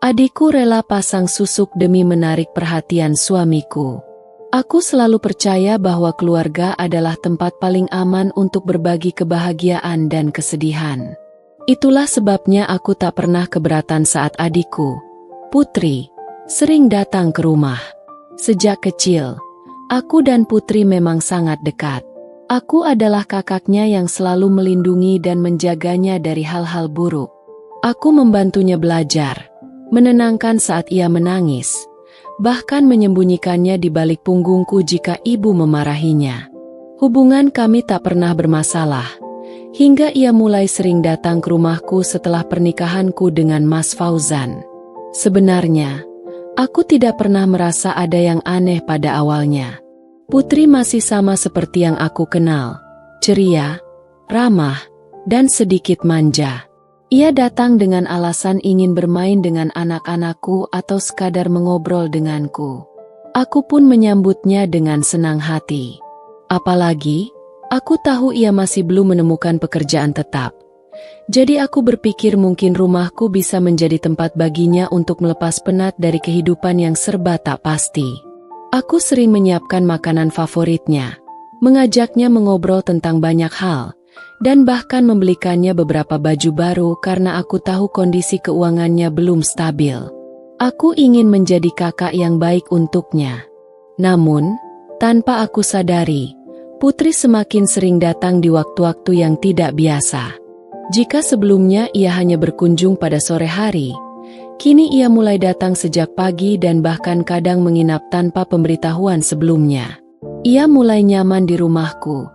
Adikku rela pasang susuk demi menarik perhatian suamiku. Aku selalu percaya bahwa keluarga adalah tempat paling aman untuk berbagi kebahagiaan dan kesedihan. Itulah sebabnya aku tak pernah keberatan saat adikku, Putri, sering datang ke rumah. Sejak kecil, aku dan Putri memang sangat dekat. Aku adalah kakaknya yang selalu melindungi dan menjaganya dari hal-hal buruk. Aku membantunya belajar, menenangkan saat ia menangis, bahkan menyembunyikannya di balik punggungku jika ibu memarahinya. Hubungan kami tak pernah bermasalah, hingga ia mulai sering datang ke rumahku setelah pernikahanku dengan Mas Fauzan. Sebenarnya, aku tidak pernah merasa ada yang aneh pada awalnya. Putri masih sama seperti yang aku kenal, ceria, ramah, dan sedikit manja. Ia datang dengan alasan ingin bermain dengan anak-anakku atau sekadar mengobrol denganku. Aku pun menyambutnya dengan senang hati. Apalagi, aku tahu ia masih belum menemukan pekerjaan tetap. Jadi aku berpikir mungkin rumahku bisa menjadi tempat baginya untuk melepas penat dari kehidupan yang serba tak pasti. Aku sering menyiapkan makanan favoritnya, mengajaknya mengobrol tentang banyak hal, dan bahkan membelikannya beberapa baju baru karena aku tahu kondisi keuangannya belum stabil. Aku ingin menjadi kakak yang baik untuknya. Namun, tanpa aku sadari, Putri semakin sering datang di waktu-waktu yang tidak biasa. Jika sebelumnya ia hanya berkunjung pada sore hari, kini ia mulai datang sejak pagi dan bahkan kadang menginap tanpa pemberitahuan sebelumnya. Ia mulai nyaman di rumahku,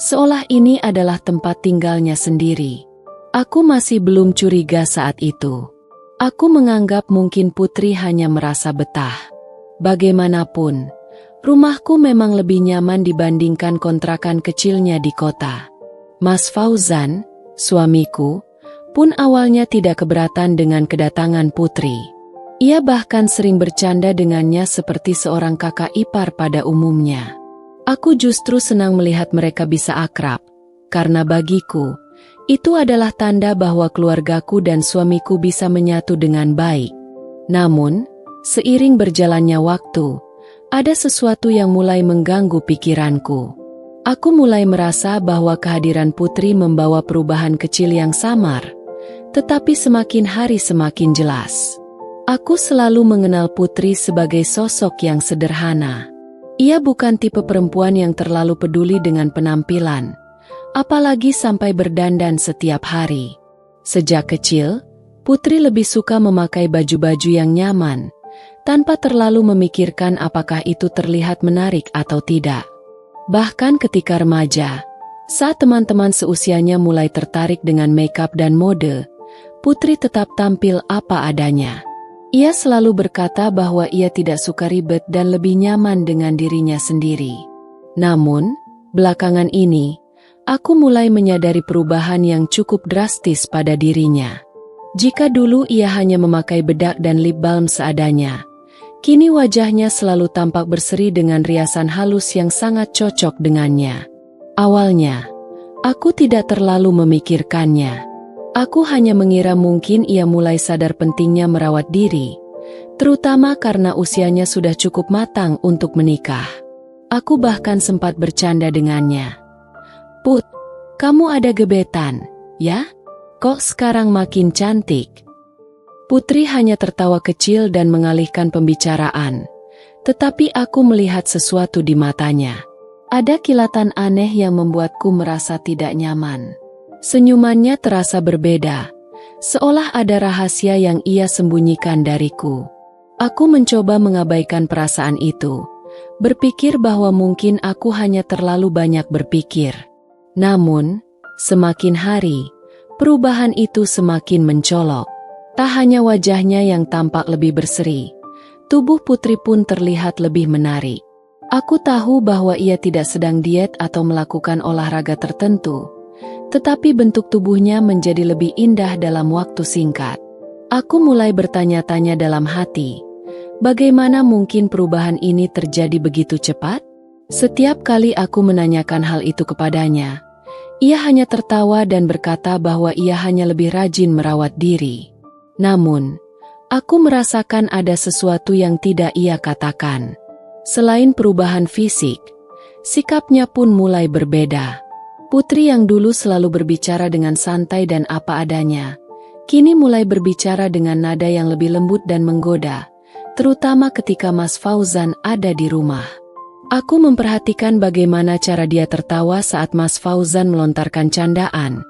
seolah ini adalah tempat tinggalnya sendiri. Aku masih belum curiga saat itu. Aku menganggap mungkin Putri hanya merasa betah. Bagaimanapun, rumahku memang lebih nyaman dibandingkan kontrakan kecilnya di kota. Mas Fauzan, suamiku, pun awalnya tidak keberatan dengan kedatangan Putri. Ia bahkan sering bercanda dengannya seperti seorang kakak ipar pada umumnya. Aku justru senang melihat mereka bisa akrab, karena bagiku, itu adalah tanda bahwa keluargaku dan suamiku bisa menyatu dengan baik. Namun, seiring berjalannya waktu, ada sesuatu yang mulai mengganggu pikiranku. Aku mulai merasa bahwa kehadiran Putri membawa perubahan kecil yang samar, tetapi semakin hari semakin jelas. Aku selalu mengenal Putri sebagai sosok yang sederhana. Ia bukan tipe perempuan yang terlalu peduli dengan penampilan, apalagi sampai berdandan setiap hari. Sejak kecil, Putri lebih suka memakai baju-baju yang nyaman, tanpa terlalu memikirkan apakah itu terlihat menarik atau tidak. Bahkan ketika remaja, saat teman-teman seusianya mulai tertarik dengan makeup dan mode, Putri tetap tampil apa adanya. Ia selalu berkata bahwa ia tidak suka ribet dan lebih nyaman dengan dirinya sendiri. Namun, belakangan ini, aku mulai menyadari perubahan yang cukup drastis pada dirinya. Jika dulu ia hanya memakai bedak dan lip balm seadanya, kini wajahnya selalu tampak berseri dengan riasan halus yang sangat cocok dengannya. Awalnya, aku tidak terlalu memikirkannya. Aku hanya mengira mungkin ia mulai sadar pentingnya merawat diri, terutama karena usianya sudah cukup matang untuk menikah. Aku bahkan sempat bercanda dengannya. "Put, kamu ada gebetan, ya? Kok sekarang makin cantik?" Putri hanya tertawa kecil dan mengalihkan pembicaraan, tetapi aku melihat sesuatu di matanya. Ada kilatan aneh yang membuatku merasa tidak nyaman. Senyumannya terasa berbeda, seolah ada rahasia yang ia sembunyikan dariku. Aku mencoba mengabaikan perasaan itu, berpikir bahwa mungkin aku hanya terlalu banyak berpikir. Namun, semakin hari, perubahan itu semakin mencolok. Tak hanya wajahnya yang tampak lebih berseri, tubuh Putri pun terlihat lebih menarik. Aku tahu bahwa ia tidak sedang diet atau melakukan olahraga tertentu, tetapi bentuk tubuhnya menjadi lebih indah dalam waktu singkat. Aku mulai bertanya-tanya dalam hati, bagaimana mungkin perubahan ini terjadi begitu cepat? Setiap kali aku menanyakan hal itu kepadanya, ia hanya tertawa dan berkata bahwa ia hanya lebih rajin merawat diri. Namun, Aku merasakan ada sesuatu yang tidak ia katakan. Selain perubahan fisik, sikapnya pun mulai berbeda. Putri yang dulu selalu berbicara dengan santai dan apa adanya, kini mulai berbicara dengan nada yang lebih lembut dan menggoda, terutama ketika Mas Fauzan ada di rumah. Aku memperhatikan bagaimana cara dia tertawa saat Mas Fauzan melontarkan candaan,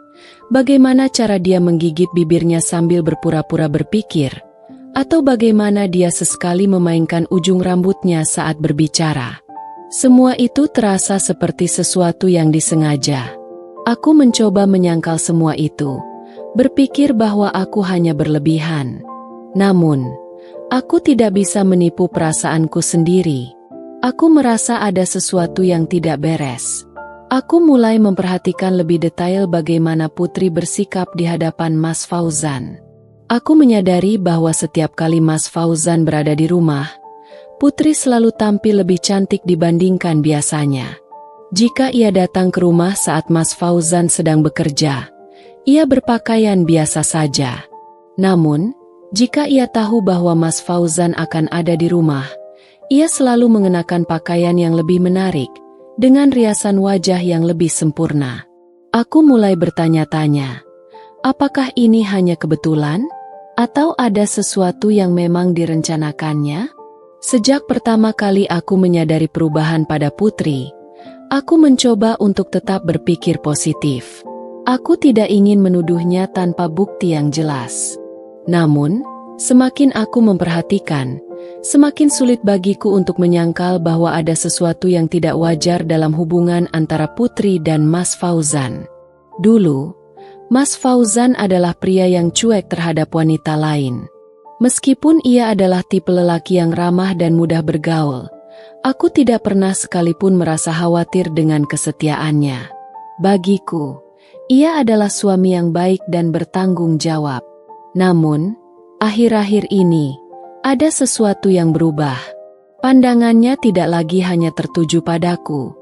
bagaimana cara dia menggigit bibirnya sambil berpura-pura berpikir, atau bagaimana dia sesekali memainkan ujung rambutnya saat berbicara. Semua itu terasa seperti sesuatu yang disengaja. Aku mencoba menyangkal semua itu, berpikir bahwa aku hanya berlebihan. Namun, aku tidak bisa menipu perasaanku sendiri. Aku merasa ada sesuatu yang tidak beres. Aku mulai memperhatikan lebih detail bagaimana Putri bersikap di hadapan Mas Fauzan. Aku menyadari bahwa setiap kali Mas Fauzan berada di rumah, Putri selalu tampil lebih cantik dibandingkan biasanya. Jika ia datang ke rumah saat Mas Fauzan sedang bekerja, ia berpakaian biasa saja. Namun, jika ia tahu bahwa Mas Fauzan akan ada di rumah, ia selalu mengenakan pakaian yang lebih menarik, dengan riasan wajah yang lebih sempurna. Aku mulai bertanya-tanya, apakah ini hanya kebetulan? Atau ada sesuatu yang memang direncanakannya? Sejak pertama kali aku menyadari perubahan pada Putri, aku mencoba untuk tetap berpikir positif. Aku tidak ingin menuduhnya tanpa bukti yang jelas. Namun, semakin aku memperhatikan, semakin sulit bagiku untuk menyangkal bahwa ada sesuatu yang tidak wajar dalam hubungan antara Putri dan Mas Fauzan. Dulu, Mas Fauzan adalah pria yang cuek terhadap wanita lain. Meskipun ia adalah tipe lelaki yang ramah dan mudah bergaul, aku tidak pernah sekalipun merasa khawatir dengan kesetiaannya. Bagiku, ia adalah suami yang baik dan bertanggung jawab. Namun, akhir-akhir ini, ada sesuatu yang berubah. Pandangannya tidak lagi hanya tertuju padaku,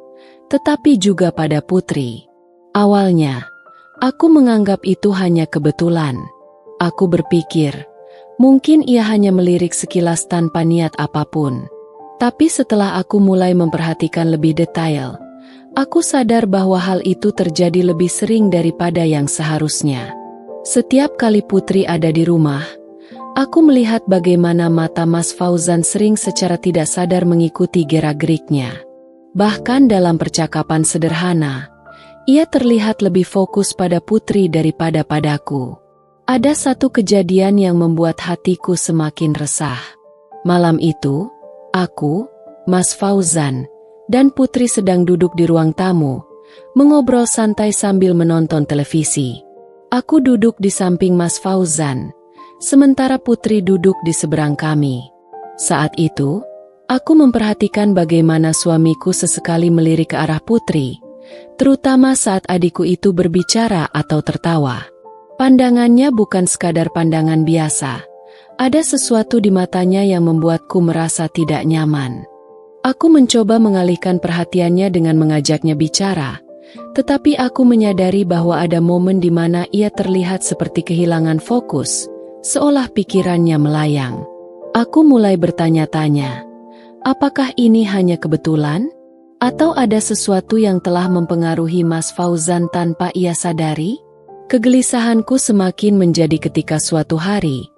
tetapi juga pada Putri. Awalnya, aku menganggap itu hanya kebetulan. Aku berpikir, mungkin ia hanya melirik sekilas tanpa niat apapun. Tapi setelah aku mulai memperhatikan lebih detail, aku sadar bahwa hal itu terjadi lebih sering daripada yang seharusnya. Setiap kali Putri ada di rumah, aku melihat bagaimana mata Mas Fauzan sering secara tidak sadar mengikuti gerak-geriknya. Bahkan dalam percakapan sederhana, ia terlihat lebih fokus pada Putri daripada padaku. Ada satu kejadian yang membuat hatiku semakin resah. Malam itu, aku, Mas Fauzan, dan Putri sedang duduk di ruang tamu, mengobrol santai sambil menonton televisi. Aku duduk di samping Mas Fauzan, sementara Putri duduk di seberang kami. Saat itu, aku memperhatikan bagaimana suamiku sesekali melirik ke arah Putri, terutama saat adikku itu berbicara atau tertawa. Pandangannya bukan sekadar pandangan biasa. Ada sesuatu di matanya yang membuatku merasa tidak nyaman. Aku mencoba mengalihkan perhatiannya dengan mengajaknya bicara, tetapi aku menyadari bahwa ada momen di mana ia terlihat seperti kehilangan fokus, seolah pikirannya melayang. Aku mulai bertanya-tanya, apakah ini hanya kebetulan? Atau ada sesuatu yang telah mempengaruhi Mas Fauzan tanpa ia sadari? Kegelisahanku semakin menjadi ketika suatu hari,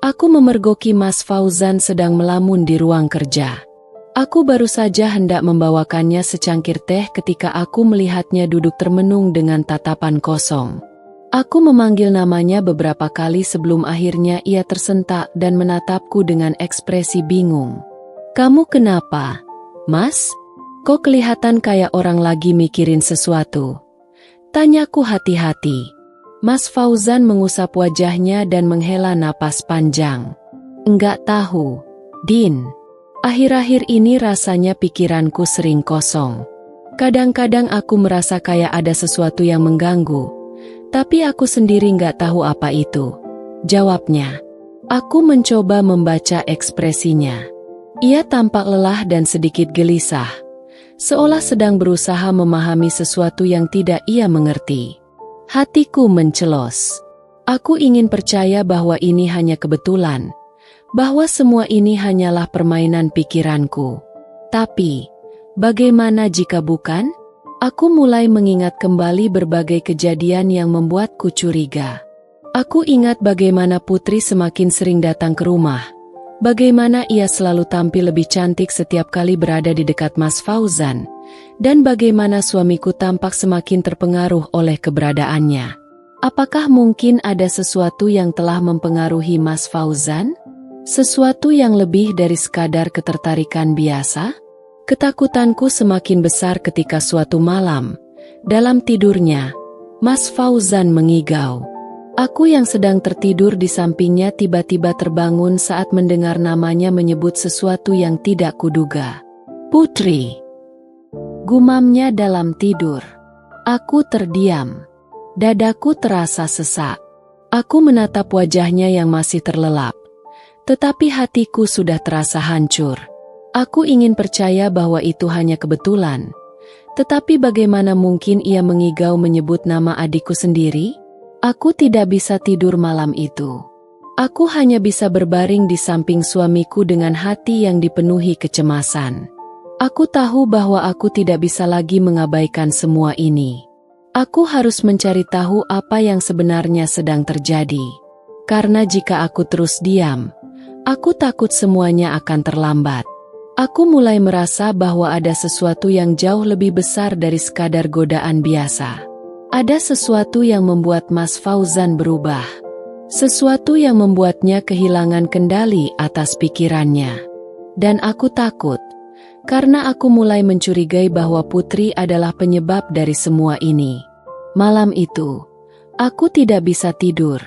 aku memergoki Mas Fauzan sedang melamun di ruang kerja. Aku baru saja hendak membawakannya secangkir teh ketika aku melihatnya duduk termenung dengan tatapan kosong. Aku memanggil namanya beberapa kali sebelum akhirnya ia tersentak dan menatapku dengan ekspresi bingung. "Kamu kenapa, Mas? Kok kelihatan kayak orang lagi mikirin sesuatu?" tanyaku hati-hati. Mas Fauzan mengusap wajahnya dan menghela napas panjang. "Enggak tahu, Din. Akhir-akhir ini rasanya pikiranku sering kosong. Kadang-kadang aku merasa kayak ada sesuatu yang mengganggu, tapi aku sendiri enggak tahu apa itu," jawabnya. Aku mencoba membaca ekspresinya. Ia tampak lelah dan sedikit gelisah, seolah sedang berusaha memahami sesuatu yang tidak ia mengerti. Hatiku mencelos. Aku ingin percaya bahwa ini hanya kebetulan, bahwa semua ini hanyalah permainan pikiranku. Tapi, bagaimana jika bukan? Aku mulai mengingat kembali berbagai kejadian yang membuatku curiga. Aku ingat bagaimana Putri semakin sering datang ke rumah. Bagaimana ia selalu tampil lebih cantik setiap kali berada di dekat Mas Fauzan. Dan bagaimana suamiku tampak semakin terpengaruh oleh keberadaannya. Apakah mungkin ada sesuatu yang telah mempengaruhi Mas Fauzan? Sesuatu yang lebih dari sekadar ketertarikan biasa? Ketakutanku semakin besar ketika suatu malam, dalam tidurnya, Mas Fauzan mengigau. Aku yang sedang tertidur di sampingnya tiba-tiba terbangun saat mendengar namanya menyebut sesuatu yang tidak kuduga. Putri. Gumamnya dalam tidur. Aku terdiam. Dadaku terasa sesak. Aku menatap wajahnya yang masih terlelap. Tetapi hatiku sudah terasa hancur. Aku ingin percaya bahwa itu hanya kebetulan. Tetapi bagaimana mungkin ia mengigau menyebut nama adikku sendiri? Aku tidak bisa tidur malam itu. Aku hanya bisa berbaring di samping suamiku dengan hati yang dipenuhi kecemasan. Aku tahu bahwa aku tidak bisa lagi mengabaikan semua ini. Aku harus mencari tahu apa yang sebenarnya sedang terjadi. Karena jika aku terus diam, aku takut semuanya akan terlambat. Aku mulai merasa bahwa ada sesuatu yang jauh lebih besar dari sekadar godaan biasa. Ada sesuatu yang membuat Mas Fauzan berubah. Sesuatu yang membuatnya kehilangan kendali atas pikirannya. Dan aku takut, karena aku mulai mencurigai bahwa Putri adalah penyebab dari semua ini. Malam itu, aku tidak bisa tidur.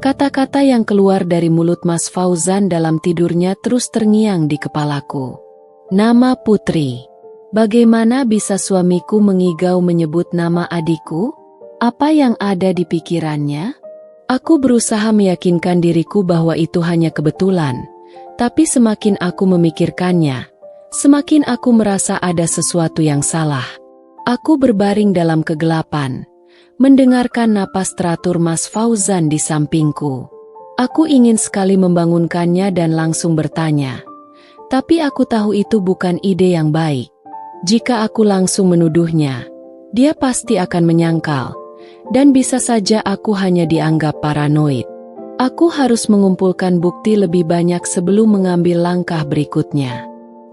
Kata-kata yang keluar dari mulut Mas Fauzan dalam tidurnya terus terngiang di kepalaku. Nama Putri. Bagaimana bisa suamiku mengigau menyebut nama adikku? Apa yang ada di pikirannya? Aku berusaha meyakinkan diriku bahwa itu hanya kebetulan. Tapi semakin aku memikirkannya, semakin aku merasa ada sesuatu yang salah. Aku berbaring dalam kegelapan, mendengarkan napas teratur Mas Fauzan di sampingku. Aku ingin sekali membangunkannya dan langsung bertanya. Tapi aku tahu itu bukan ide yang baik. Jika aku langsung menuduhnya, dia pasti akan menyangkal. Dan bisa saja aku hanya dianggap paranoid. Aku harus mengumpulkan bukti lebih banyak sebelum mengambil langkah berikutnya.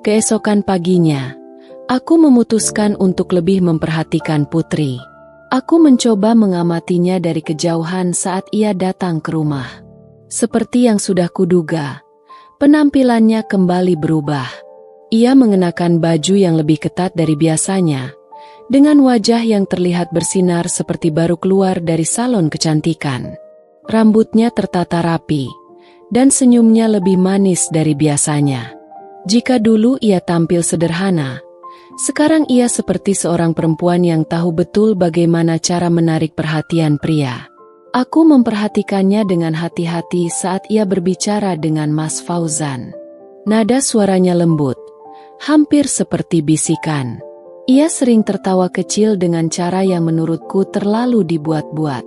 Keesokan paginya, aku memutuskan untuk lebih memperhatikan Putri. Aku mencoba mengamatinya dari kejauhan saat ia datang ke rumah. Seperti yang sudah kuduga, penampilannya kembali berubah. Ia mengenakan baju yang lebih ketat dari biasanya, dengan wajah yang terlihat bersinar seperti baru keluar dari salon kecantikan. Rambutnya tertata rapi, dan senyumnya lebih manis dari biasanya. Jika dulu ia tampil sederhana, sekarang ia seperti seorang perempuan yang tahu betul bagaimana cara menarik perhatian pria. Aku memperhatikannya dengan hati-hati saat ia berbicara dengan Mas Fauzan. Nada suaranya lembut, hampir seperti bisikan. Ia sering tertawa kecil dengan cara yang menurutku terlalu dibuat-buat.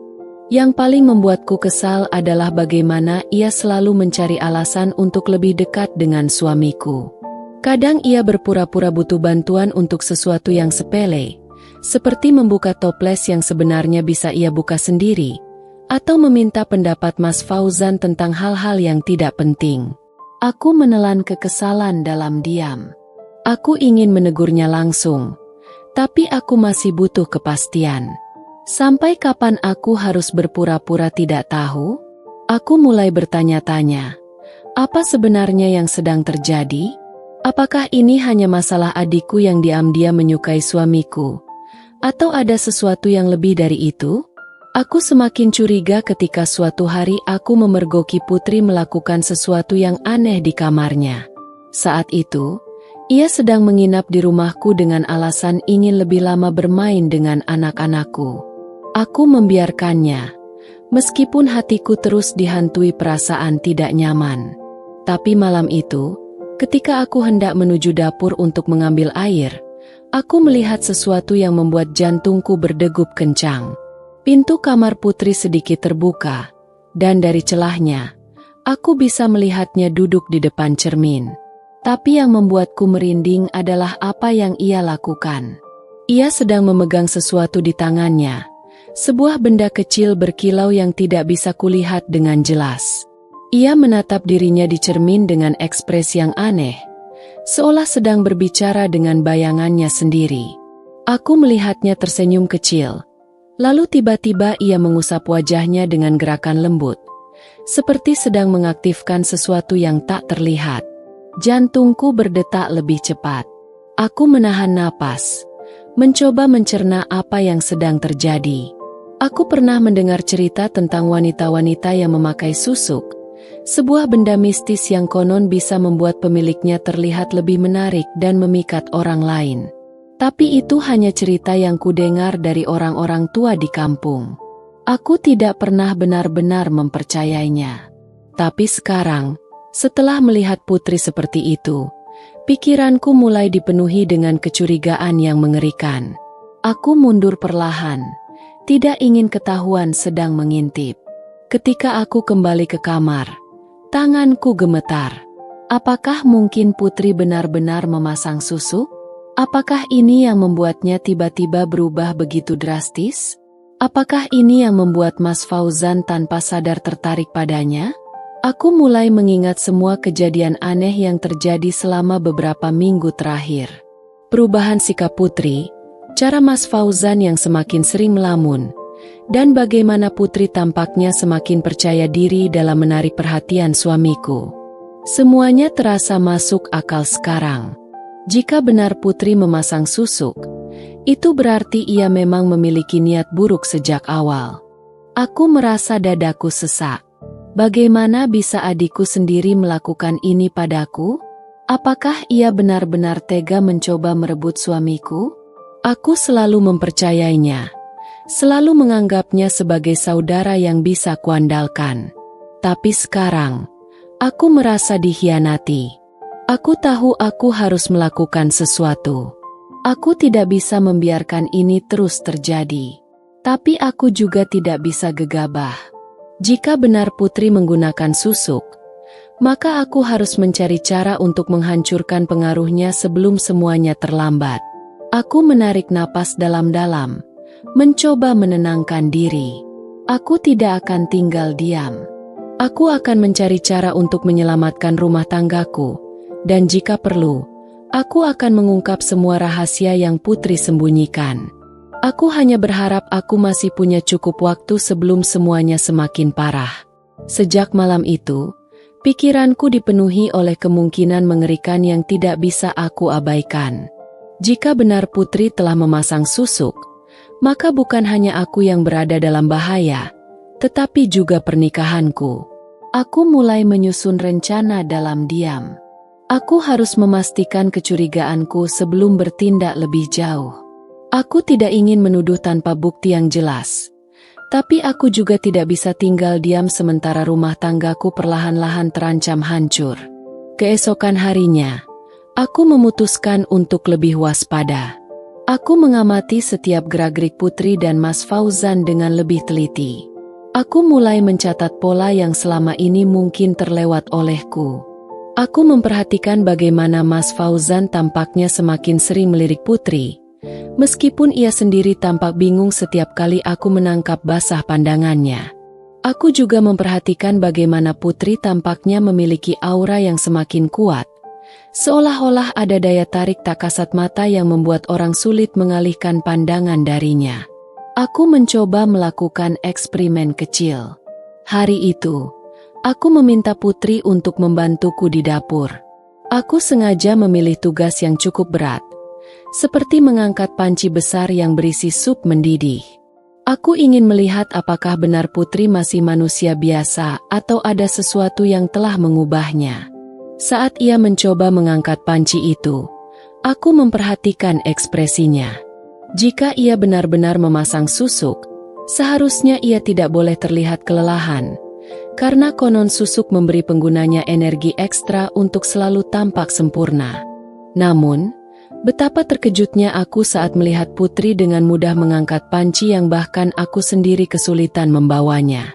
Yang paling membuatku kesal adalah bagaimana ia selalu mencari alasan untuk lebih dekat dengan suamiku. Kadang ia berpura-pura butuh bantuan untuk sesuatu yang sepele, seperti membuka toples yang sebenarnya bisa ia buka sendiri, atau meminta pendapat Mas Fauzan tentang hal-hal yang tidak penting. Aku menelan kekesalan dalam diam. Aku ingin menegurnya langsung. Tapi aku masih butuh kepastian. Sampai kapan aku harus berpura-pura tidak tahu? Aku mulai bertanya-tanya. Apa sebenarnya yang sedang terjadi? Apakah ini hanya masalah adikku yang diam-diam menyukai suamiku? Atau ada sesuatu yang lebih dari itu? Aku semakin curiga ketika suatu hari aku memergoki Putri melakukan sesuatu yang aneh di kamarnya. Saat itu, ia sedang menginap di rumahku dengan alasan ingin lebih lama bermain dengan anak-anakku. Aku membiarkannya, meskipun hatiku terus dihantui perasaan tidak nyaman. Tapi malam itu, ketika aku hendak menuju dapur untuk mengambil air, aku melihat sesuatu yang membuat jantungku berdegup kencang. Pintu kamar Putri sedikit terbuka, dan dari celahnya, Aku bisa melihatnya duduk di depan cermin. Tapi yang membuatku merinding adalah apa yang ia lakukan. Ia sedang memegang sesuatu di tangannya. Sebuah benda kecil berkilau yang tidak bisa kulihat dengan jelas. Ia menatap dirinya di cermin dengan ekspresi yang aneh, seolah sedang berbicara dengan bayangannya sendiri. Aku melihatnya tersenyum kecil. Lalu tiba-tiba ia mengusap wajahnya dengan gerakan lembut, seperti sedang mengaktifkan sesuatu yang tak terlihat. Jantungku berdetak lebih cepat. Aku menahan napas, mencoba mencerna apa yang sedang terjadi. Aku pernah mendengar cerita tentang wanita-wanita yang memakai susuk, sebuah benda mistis yang konon bisa membuat pemiliknya terlihat lebih menarik dan memikat orang lain. Tapi itu hanya cerita yang kudengar dari orang-orang tua di kampung. Aku tidak pernah benar-benar mempercayainya. Tapi sekarang, setelah melihat Putri seperti itu, pikiranku mulai dipenuhi dengan kecurigaan yang mengerikan. Aku mundur perlahan, tidak ingin ketahuan sedang mengintip. Ketika aku kembali ke kamar, tanganku gemetar. Apakah mungkin Putri benar-benar memasang susuk? Apakah ini yang membuatnya tiba-tiba berubah begitu drastis? Apakah ini yang membuat Mas Fauzan tanpa sadar tertarik padanya? Aku mulai mengingat semua kejadian aneh yang terjadi selama beberapa minggu terakhir. Perubahan sikap Putri, cara Mas Fauzan yang semakin sering melamun, dan bagaimana Putri tampaknya semakin percaya diri dalam menarik perhatian suamiku. Semuanya terasa masuk akal sekarang. Jika benar Putri memasang susuk, itu berarti ia memang memiliki niat buruk sejak awal. Aku merasa dadaku sesak. Bagaimana bisa adikku sendiri melakukan ini padaku? Apakah ia benar-benar tega mencoba merebut suamiku? Aku selalu mempercayainya, selalu menganggapnya sebagai saudara yang bisa kuandalkan. Tapi sekarang, aku merasa dikhianati. Aku tahu aku harus melakukan sesuatu. Aku tidak bisa membiarkan ini terus terjadi. Tapi aku juga tidak bisa gegabah. Jika benar Putri menggunakan susuk, maka aku harus mencari cara untuk menghancurkan pengaruhnya sebelum semuanya terlambat. Aku menarik napas dalam-dalam, mencoba menenangkan diri. Aku tidak akan tinggal diam. Aku akan mencari cara untuk menyelamatkan rumah tanggaku. Dan jika perlu, aku akan mengungkap semua rahasia yang Putri sembunyikan. Aku hanya berharap aku masih punya cukup waktu sebelum semuanya semakin parah. Sejak malam itu, pikiranku dipenuhi oleh kemungkinan mengerikan yang tidak bisa aku abaikan. Jika benar Putri telah memasang susuk, maka bukan hanya aku yang berada dalam bahaya, tetapi juga pernikahanku. Aku mulai menyusun rencana dalam diam. Aku harus memastikan kecurigaanku sebelum bertindak lebih jauh. Aku tidak ingin menuduh tanpa bukti yang jelas. Tapi aku juga tidak bisa tinggal diam sementara rumah tanggaku perlahan-lahan terancam hancur. Keesokan harinya, aku memutuskan untuk lebih waspada. Aku mengamati setiap gerak-gerik Putri dan Mas Fauzan dengan lebih teliti. Aku mulai mencatat pola yang selama ini mungkin terlewat olehku. Aku memperhatikan bagaimana Mas Fauzan tampaknya semakin sering melirik Putri, meskipun ia sendiri tampak bingung setiap kali aku menangkap basah pandangannya. Aku juga memperhatikan bagaimana Putri tampaknya memiliki aura yang semakin kuat, seolah-olah ada daya tarik tak kasat mata yang membuat orang sulit mengalihkan pandangan darinya. Aku mencoba melakukan eksperimen kecil. Hari itu, aku meminta Putri untuk membantuku di dapur. Aku sengaja memilih tugas yang cukup berat, seperti mengangkat panci besar yang berisi sup mendidih. Aku ingin melihat apakah benar Putri masih manusia biasa atau ada sesuatu yang telah mengubahnya. Saat ia mencoba mengangkat panci itu, aku memperhatikan ekspresinya. Jika ia benar-benar memasang susuk, seharusnya ia tidak boleh terlihat kelelahan, karena konon susuk memberi penggunanya energi ekstra untuk selalu tampak sempurna. Namun, betapa terkejutnya aku saat melihat Putri dengan mudah mengangkat panci yang bahkan aku sendiri kesulitan membawanya.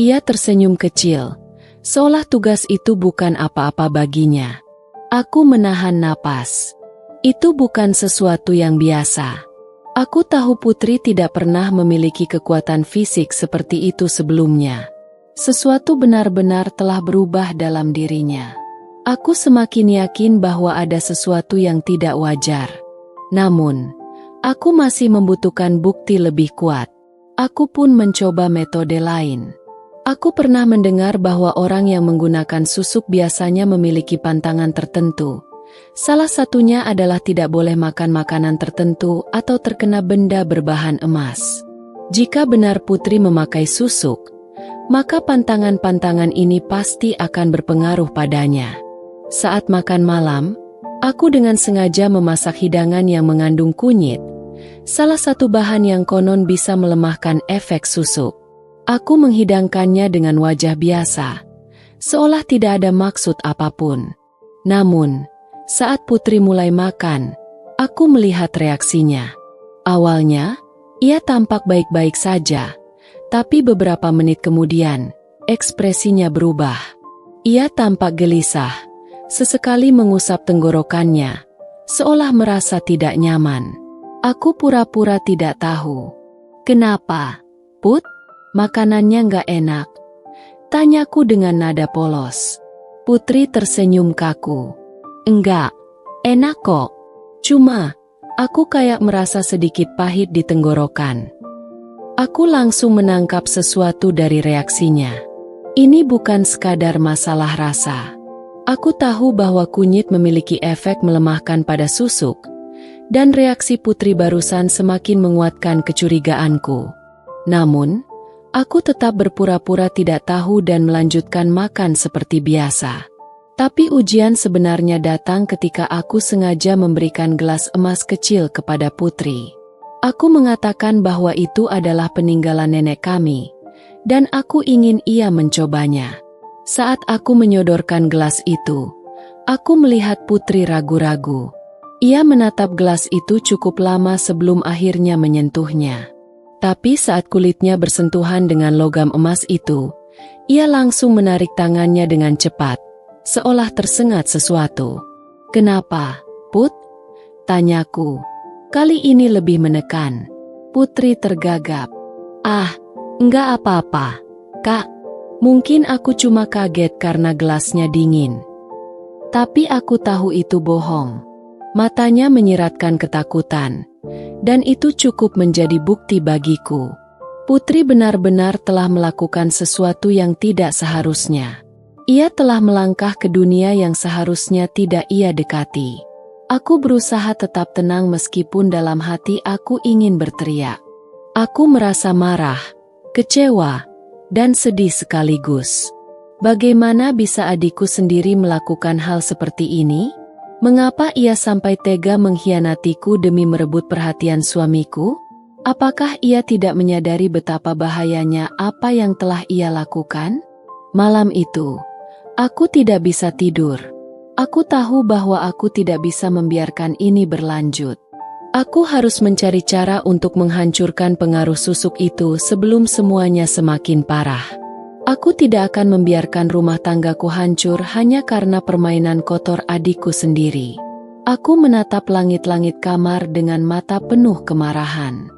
Ia tersenyum kecil, Seolah tugas itu bukan apa-apa baginya. Aku menahan napas. Itu bukan sesuatu yang biasa. Aku tahu Putri tidak pernah memiliki kekuatan fisik seperti itu sebelumnya. Sesuatu benar-benar telah berubah dalam dirinya. Aku semakin yakin bahwa ada sesuatu yang tidak wajar. Namun, aku masih membutuhkan bukti lebih kuat. Aku pun mencoba metode lain. Aku pernah mendengar bahwa orang yang menggunakan susuk biasanya memiliki pantangan tertentu. Salah satunya adalah tidak boleh makan makanan tertentu atau terkena benda berbahan emas. Jika benar Putri memakai susuk, maka pantangan-pantangan ini pasti akan berpengaruh padanya. Saat makan malam, aku dengan sengaja memasak hidangan yang mengandung kunyit, salah satu bahan yang konon bisa melemahkan efek susuk. Aku menghidangkannya dengan wajah biasa, seolah tidak ada maksud apapun. Namun, saat Putri mulai makan, aku melihat reaksinya. Awalnya, ia tampak baik-baik saja, tapi beberapa menit kemudian, ekspresinya berubah. Ia tampak gelisah, sesekali mengusap tenggorokannya, seolah merasa tidak nyaman. Aku pura-pura tidak tahu. "Kenapa, Put? Makanannya nggak enak?" tanyaku dengan nada polos. Putri tersenyum kaku. "Enggak, enak kok. Cuma, aku kayak merasa sedikit pahit di tenggorokan." Aku langsung menangkap sesuatu dari reaksinya. Ini bukan sekadar masalah rasa. Aku tahu bahwa kunyit memiliki efek melemahkan pada susuk, dan reaksi Putri barusan semakin menguatkan kecurigaanku. Namun, aku tetap berpura-pura tidak tahu dan melanjutkan makan seperti biasa. Tapi ujian sebenarnya datang ketika aku sengaja memberikan gelas emas kecil kepada Putri. Aku mengatakan bahwa itu adalah peninggalan nenek kami, dan aku ingin ia mencobanya. Saat aku menyodorkan gelas itu, aku melihat Putri ragu-ragu. Ia menatap gelas itu cukup lama sebelum akhirnya menyentuhnya. Tapi saat kulitnya bersentuhan dengan logam emas itu, ia langsung menarik tangannya dengan cepat, seolah tersengat sesuatu. "Kenapa, Put?" tanyaku. Kali ini lebih menekan. Putri tergagap. "Ah, enggak apa-apa, Kak. Mungkin aku cuma kaget karena gelasnya dingin." Tapi aku tahu itu bohong. Matanya menyiratkan ketakutan, dan itu cukup menjadi bukti bagiku. Putri benar-benar telah melakukan sesuatu yang tidak seharusnya. Ia telah melangkah ke dunia yang seharusnya tidak ia dekati. Aku berusaha tetap tenang meskipun dalam hati aku ingin berteriak. Aku merasa marah, kecewa, dan sedih sekaligus. Bagaimana bisa adikku sendiri melakukan hal seperti ini? Mengapa ia sampai tega mengkhianatiku demi merebut perhatian suamiku? Apakah ia tidak menyadari betapa bahayanya apa yang telah ia lakukan? Malam itu, aku tidak bisa tidur. Aku tahu bahwa aku tidak bisa membiarkan ini berlanjut. Aku harus mencari cara untuk menghancurkan pengaruh susuk itu sebelum semuanya semakin parah. Aku tidak akan membiarkan rumah tanggaku hancur hanya karena permainan kotor adikku sendiri. Aku menatap langit-langit kamar dengan mata penuh kemarahan.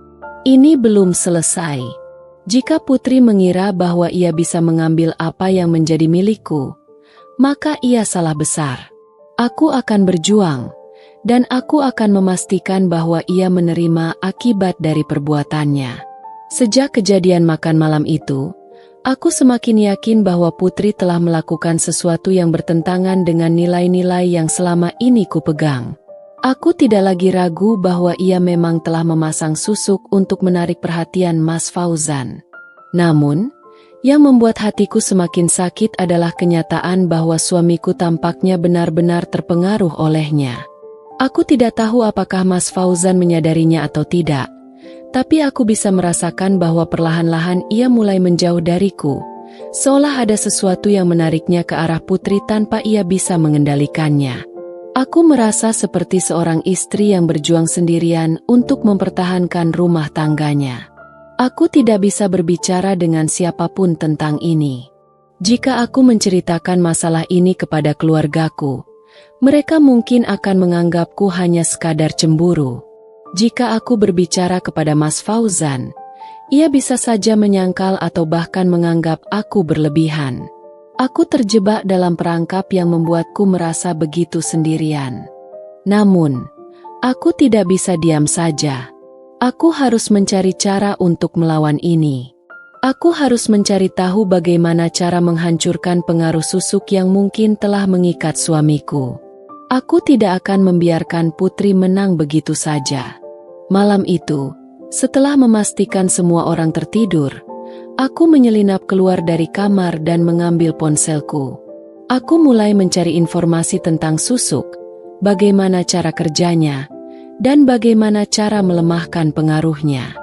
Ini belum selesai. Jika Putri mengira bahwa ia bisa mengambil apa yang menjadi milikku, maka ia salah besar. Aku akan berjuang, dan aku akan memastikan bahwa ia menerima akibat dari perbuatannya. Sejak kejadian makan malam itu, aku semakin yakin bahwa Putri telah melakukan sesuatu yang bertentangan dengan nilai-nilai yang selama ini kupegang. Aku tidak lagi ragu bahwa ia memang telah memasang susuk untuk menarik perhatian Mas Fauzan. Namun, yang membuat hatiku semakin sakit adalah kenyataan bahwa suamiku tampaknya benar-benar terpengaruh olehnya. Aku tidak tahu apakah Mas Fauzan menyadarinya atau tidak, tapi aku bisa merasakan bahwa perlahan-lahan ia mulai menjauh dariku, seolah ada sesuatu yang menariknya ke arah Putri tanpa ia bisa mengendalikannya. Aku merasa seperti seorang istri yang berjuang sendirian untuk mempertahankan rumah tangganya. Aku tidak bisa berbicara dengan siapapun tentang ini. Jika aku menceritakan masalah ini kepada keluargaku, mereka mungkin akan menganggapku hanya sekadar cemburu. Jika aku berbicara kepada Mas Fauzan, ia bisa saja menyangkal atau bahkan menganggap aku berlebihan. Aku terjebak dalam perangkap yang membuatku merasa begitu sendirian. Namun, aku tidak bisa diam saja. Aku harus mencari cara untuk melawan ini. Aku harus mencari tahu bagaimana cara menghancurkan pengaruh susuk yang mungkin telah mengikat suamiku. Aku tidak akan membiarkan Putri menang begitu saja. Malam itu, setelah memastikan semua orang tertidur, aku menyelinap keluar dari kamar dan mengambil ponselku. Aku mulai mencari informasi tentang susuk, bagaimana cara kerjanya, dan bagaimana cara melemahkan pengaruhnya.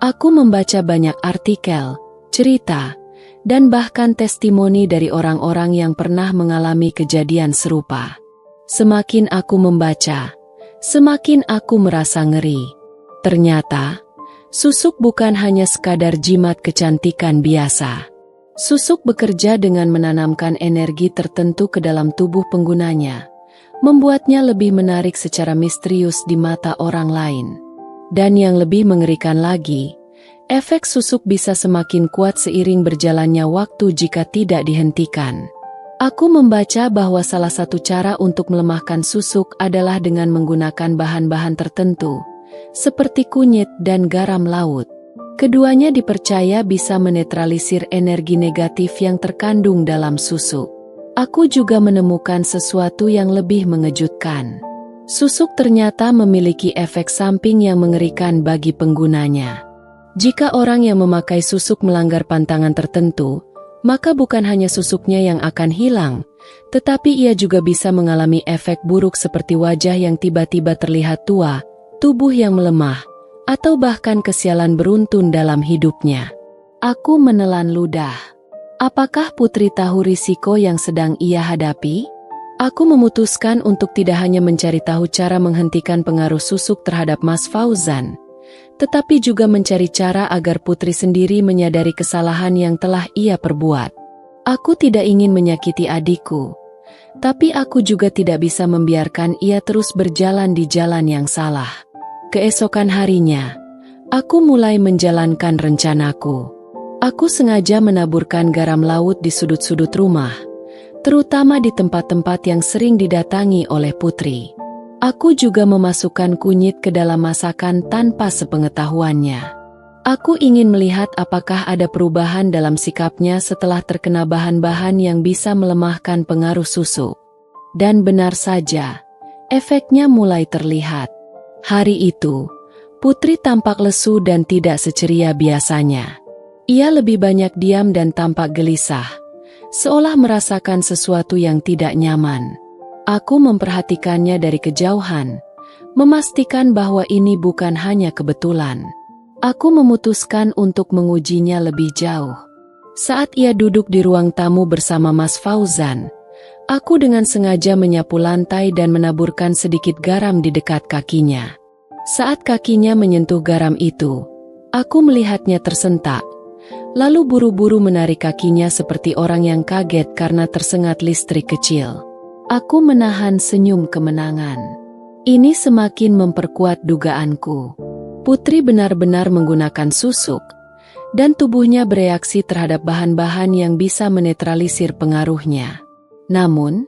Aku membaca banyak artikel, cerita, dan bahkan testimoni dari orang-orang yang pernah mengalami kejadian serupa. Semakin aku membaca, semakin aku merasa ngeri. Ternyata, susuk bukan hanya sekadar jimat kecantikan biasa. Susuk bekerja dengan menanamkan energi tertentu ke dalam tubuh penggunanya, membuatnya lebih menarik secara misterius di mata orang lain. Dan yang lebih mengerikan lagi, efek susuk bisa semakin kuat seiring berjalannya waktu jika tidak dihentikan. Aku membaca bahwa salah satu cara untuk melemahkan susuk adalah dengan menggunakan bahan-bahan tertentu, seperti kunyit dan garam laut. Keduanya dipercaya bisa menetralisir energi negatif yang terkandung dalam susuk. Aku juga menemukan sesuatu yang lebih mengejutkan. Susuk ternyata memiliki efek samping yang mengerikan bagi penggunanya. Jika orang yang memakai susuk melanggar pantangan tertentu, maka bukan hanya susuknya yang akan hilang, tetapi ia juga bisa mengalami efek buruk seperti wajah yang tiba-tiba terlihat tua, tubuh yang melemah, atau bahkan kesialan beruntun dalam hidupnya. Aku menelan ludah. Apakah Putri tahu risiko yang sedang ia hadapi? Aku memutuskan untuk tidak hanya mencari tahu cara menghentikan pengaruh susuk terhadap Mas Fauzan, tetapi juga mencari cara agar Putri sendiri menyadari kesalahan yang telah ia perbuat. Aku tidak ingin menyakiti adikku, tapi aku juga tidak bisa membiarkan ia terus berjalan di jalan yang salah. Keesokan harinya, aku mulai menjalankan rencanaku. Aku sengaja menaburkan garam laut di sudut-sudut rumah, terutama di tempat-tempat yang sering didatangi oleh Putri. Aku juga memasukkan kunyit ke dalam masakan tanpa sepengetahuannya. Aku ingin melihat apakah ada perubahan dalam sikapnya setelah terkena bahan-bahan yang bisa melemahkan pengaruh susuk. Dan benar saja, efeknya mulai terlihat. Hari itu, Putri tampak lesu dan tidak seceria biasanya. Ia lebih banyak diam dan tampak gelisah, seolah merasakan sesuatu yang tidak nyaman. Aku memperhatikannya dari kejauhan, memastikan bahwa ini bukan hanya kebetulan. Aku memutuskan untuk mengujinya lebih jauh. Saat ia duduk di ruang tamu bersama Mas Fauzan, aku dengan sengaja menyapu lantai dan menaburkan sedikit garam di dekat kakinya. Saat kakinya menyentuh garam itu, aku melihatnya tersentak, lalu buru-buru menarik kakinya seperti orang yang kaget karena tersengat listrik kecil. Aku menahan senyum kemenangan. Ini semakin memperkuat dugaanku. Putri benar-benar menggunakan susuk, dan tubuhnya bereaksi terhadap bahan-bahan yang bisa menetralisir pengaruhnya. Namun,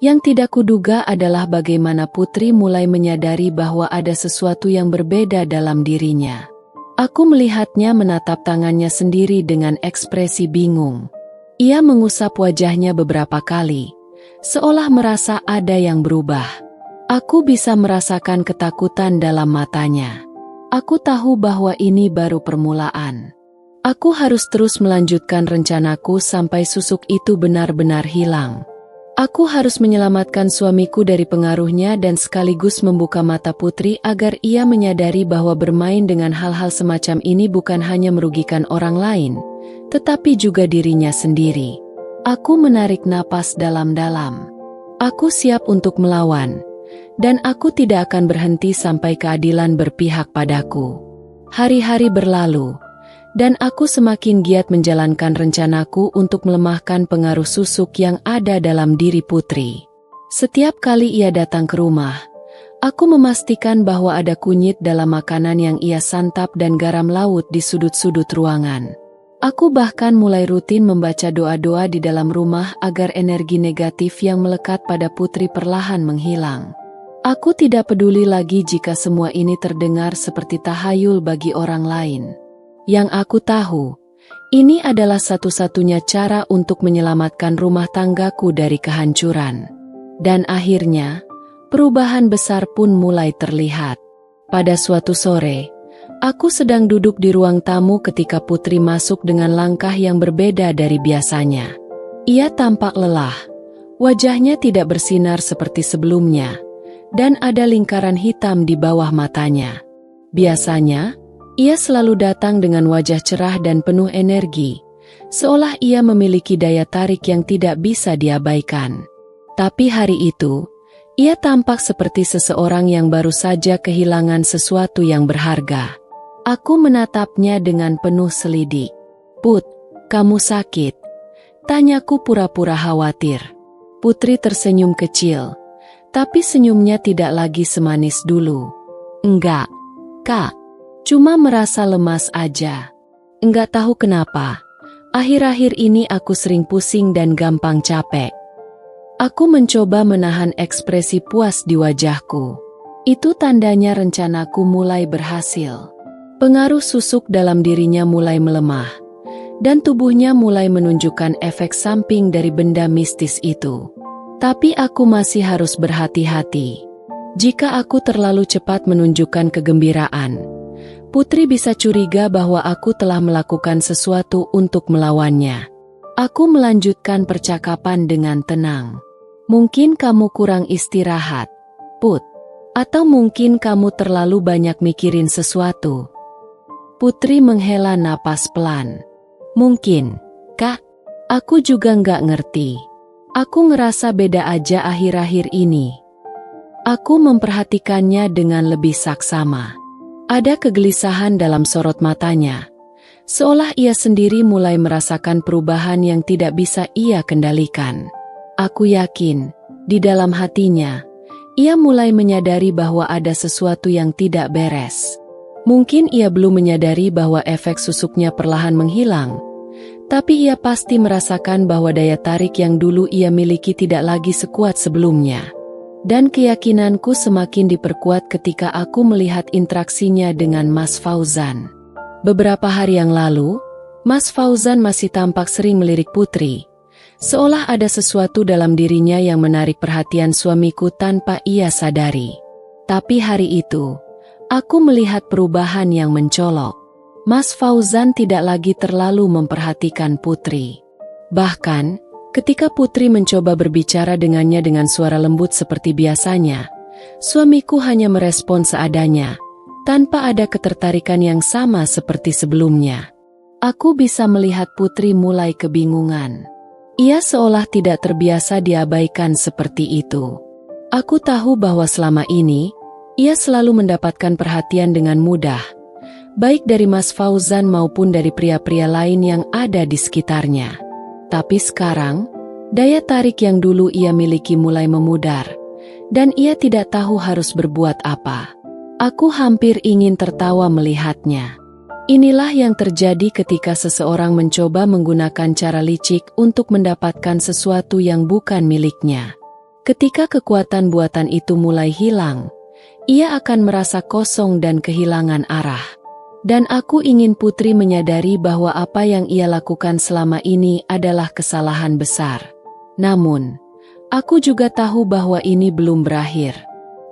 yang tidak kuduga adalah bagaimana Putri mulai menyadari bahwa ada sesuatu yang berbeda dalam dirinya. Aku melihatnya menatap tangannya sendiri dengan ekspresi bingung. Ia mengusap wajahnya beberapa kali, seolah merasa ada yang berubah. Aku bisa merasakan ketakutan dalam matanya. Aku tahu bahwa ini baru permulaan. Aku harus terus melanjutkan rencanaku sampai susuk itu benar-benar hilang. Aku harus menyelamatkan suamiku dari pengaruhnya dan sekaligus membuka mata Putri agar ia menyadari bahwa bermain dengan hal-hal semacam ini bukan hanya merugikan orang lain, tetapi juga dirinya sendiri. Aku menarik napas dalam-dalam. Aku siap untuk melawan, dan aku tidak akan berhenti sampai keadilan berpihak padaku. Hari-hari berlalu, Dan aku semakin giat menjalankan rencanaku untuk melemahkan pengaruh susuk yang ada dalam diri putri. Setiap kali ia datang ke rumah, aku memastikan bahwa ada kunyit dalam makanan yang ia santap dan garam laut di sudut-sudut ruangan. Aku bahkan mulai rutin membaca doa-doa di dalam rumah agar energi negatif yang melekat pada putri perlahan menghilang. Aku tidak peduli lagi jika semua ini terdengar seperti tahayul bagi orang lain. Yang aku tahu, ini adalah satu-satunya cara untuk menyelamatkan rumah tanggaku dari kehancuran. Dan akhirnya, perubahan besar pun mulai terlihat. Pada suatu sore, aku sedang duduk di ruang tamu ketika putri masuk dengan langkah yang berbeda dari biasanya. Ia tampak lelah, wajahnya tidak bersinar seperti sebelumnya, dan ada lingkaran hitam di bawah matanya. Biasanya, ia selalu datang dengan wajah cerah dan penuh energi, seolah ia memiliki daya tarik yang tidak bisa diabaikan. Tapi hari itu, ia tampak seperti seseorang yang baru saja kehilangan sesuatu yang berharga. Aku menatapnya dengan penuh selidik. "Put, kamu sakit?" tanyaku pura-pura khawatir. Putri tersenyum kecil, tapi senyumnya tidak lagi semanis dulu. "Enggak, Kak. Cuma merasa lemas aja. Enggak tahu kenapa. Akhir-akhir ini aku sering pusing dan gampang capek." Aku mencoba menahan ekspresi puas di wajahku. Itu tandanya rencanaku mulai berhasil. Pengaruh susuk dalam dirinya mulai melemah, dan tubuhnya mulai menunjukkan efek samping dari benda mistis itu. Tapi aku masih harus berhati-hati. Jika aku terlalu cepat menunjukkan kegembiraan, putri bisa curiga bahwa aku telah melakukan sesuatu untuk melawannya. Aku melanjutkan percakapan dengan tenang. "Mungkin kamu kurang istirahat, Put. Atau mungkin kamu terlalu banyak mikirin sesuatu." Putri menghela napas pelan. "Mungkin, Kak. Aku juga nggak ngerti. Aku ngerasa beda aja akhir-akhir ini." Aku memperhatikannya dengan lebih saksama. Ada kegelisahan dalam sorot matanya, seolah ia sendiri mulai merasakan perubahan yang tidak bisa ia kendalikan. Aku yakin, di dalam hatinya, ia mulai menyadari bahwa ada sesuatu yang tidak beres. Mungkin ia belum menyadari bahwa efek susuknya perlahan menghilang, tapi ia pasti merasakan bahwa daya tarik yang dulu ia miliki tidak lagi sekuat sebelumnya. Dan keyakinanku semakin diperkuat ketika aku melihat interaksinya dengan Mas Fauzan. Beberapa hari yang lalu, Mas Fauzan masih tampak sering melirik putri, seolah ada sesuatu dalam dirinya yang menarik perhatian suamiku tanpa ia sadari. Tapi hari itu, aku melihat perubahan yang mencolok. Mas Fauzan tidak lagi terlalu memperhatikan putri. Bahkan, ketika putri mencoba berbicara dengannya dengan suara lembut seperti biasanya, suamiku hanya merespon seadanya, tanpa ada ketertarikan yang sama seperti sebelumnya. Aku bisa melihat putri mulai kebingungan. Ia seolah tidak terbiasa diabaikan seperti itu. Aku tahu bahwa selama ini, ia selalu mendapatkan perhatian dengan mudah, baik dari Mas Fauzan maupun dari pria-pria lain yang ada di sekitarnya. Tapi sekarang, daya tarik yang dulu ia miliki mulai memudar, dan ia tidak tahu harus berbuat apa. Aku hampir ingin tertawa melihatnya. Inilah yang terjadi ketika seseorang mencoba menggunakan cara licik untuk mendapatkan sesuatu yang bukan miliknya. Ketika kekuatan buatan itu mulai hilang, ia akan merasa kosong dan kehilangan arah. Dan aku ingin putri menyadari bahwa apa yang ia lakukan selama ini adalah kesalahan besar. Namun, aku juga tahu bahwa ini belum berakhir.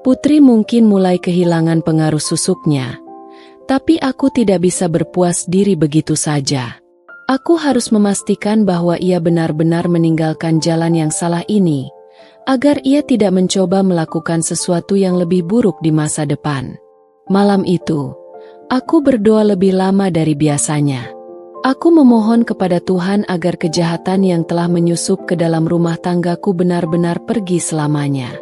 Putri mungkin mulai kehilangan pengaruh susuknya, tapi aku tidak bisa berpuas diri begitu saja. Aku harus memastikan bahwa ia benar-benar meninggalkan jalan yang salah ini, agar ia tidak mencoba melakukan sesuatu yang lebih buruk di masa depan. Malam itu, aku berdoa lebih lama dari biasanya. Aku memohon kepada Tuhan agar kejahatan yang telah menyusup ke dalam rumah tanggaku benar-benar pergi selamanya.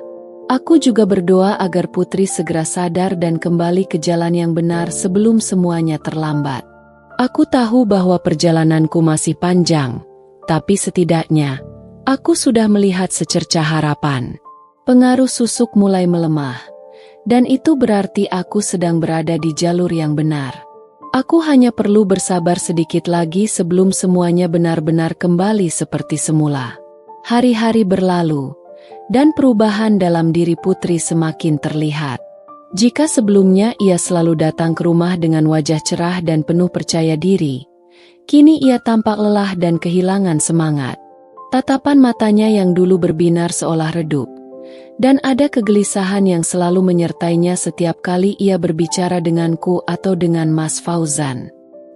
Aku juga berdoa agar putri segera sadar dan kembali ke jalan yang benar sebelum semuanya terlambat. Aku tahu bahwa perjalananku masih panjang, tapi setidaknya, aku sudah melihat secercah harapan. Pengaruh susuk mulai melemah, dan itu berarti aku sedang berada di jalur yang benar. Aku hanya perlu bersabar sedikit lagi sebelum semuanya benar-benar kembali seperti semula. Hari-hari berlalu, dan perubahan dalam diri Putri semakin terlihat. Jika sebelumnya ia selalu datang ke rumah dengan wajah cerah dan penuh percaya diri, kini ia tampak lelah dan kehilangan semangat. Tatapan matanya yang dulu berbinar seolah redup, dan ada kegelisahan yang selalu menyertainya setiap kali ia berbicara denganku atau dengan Mas Fauzan.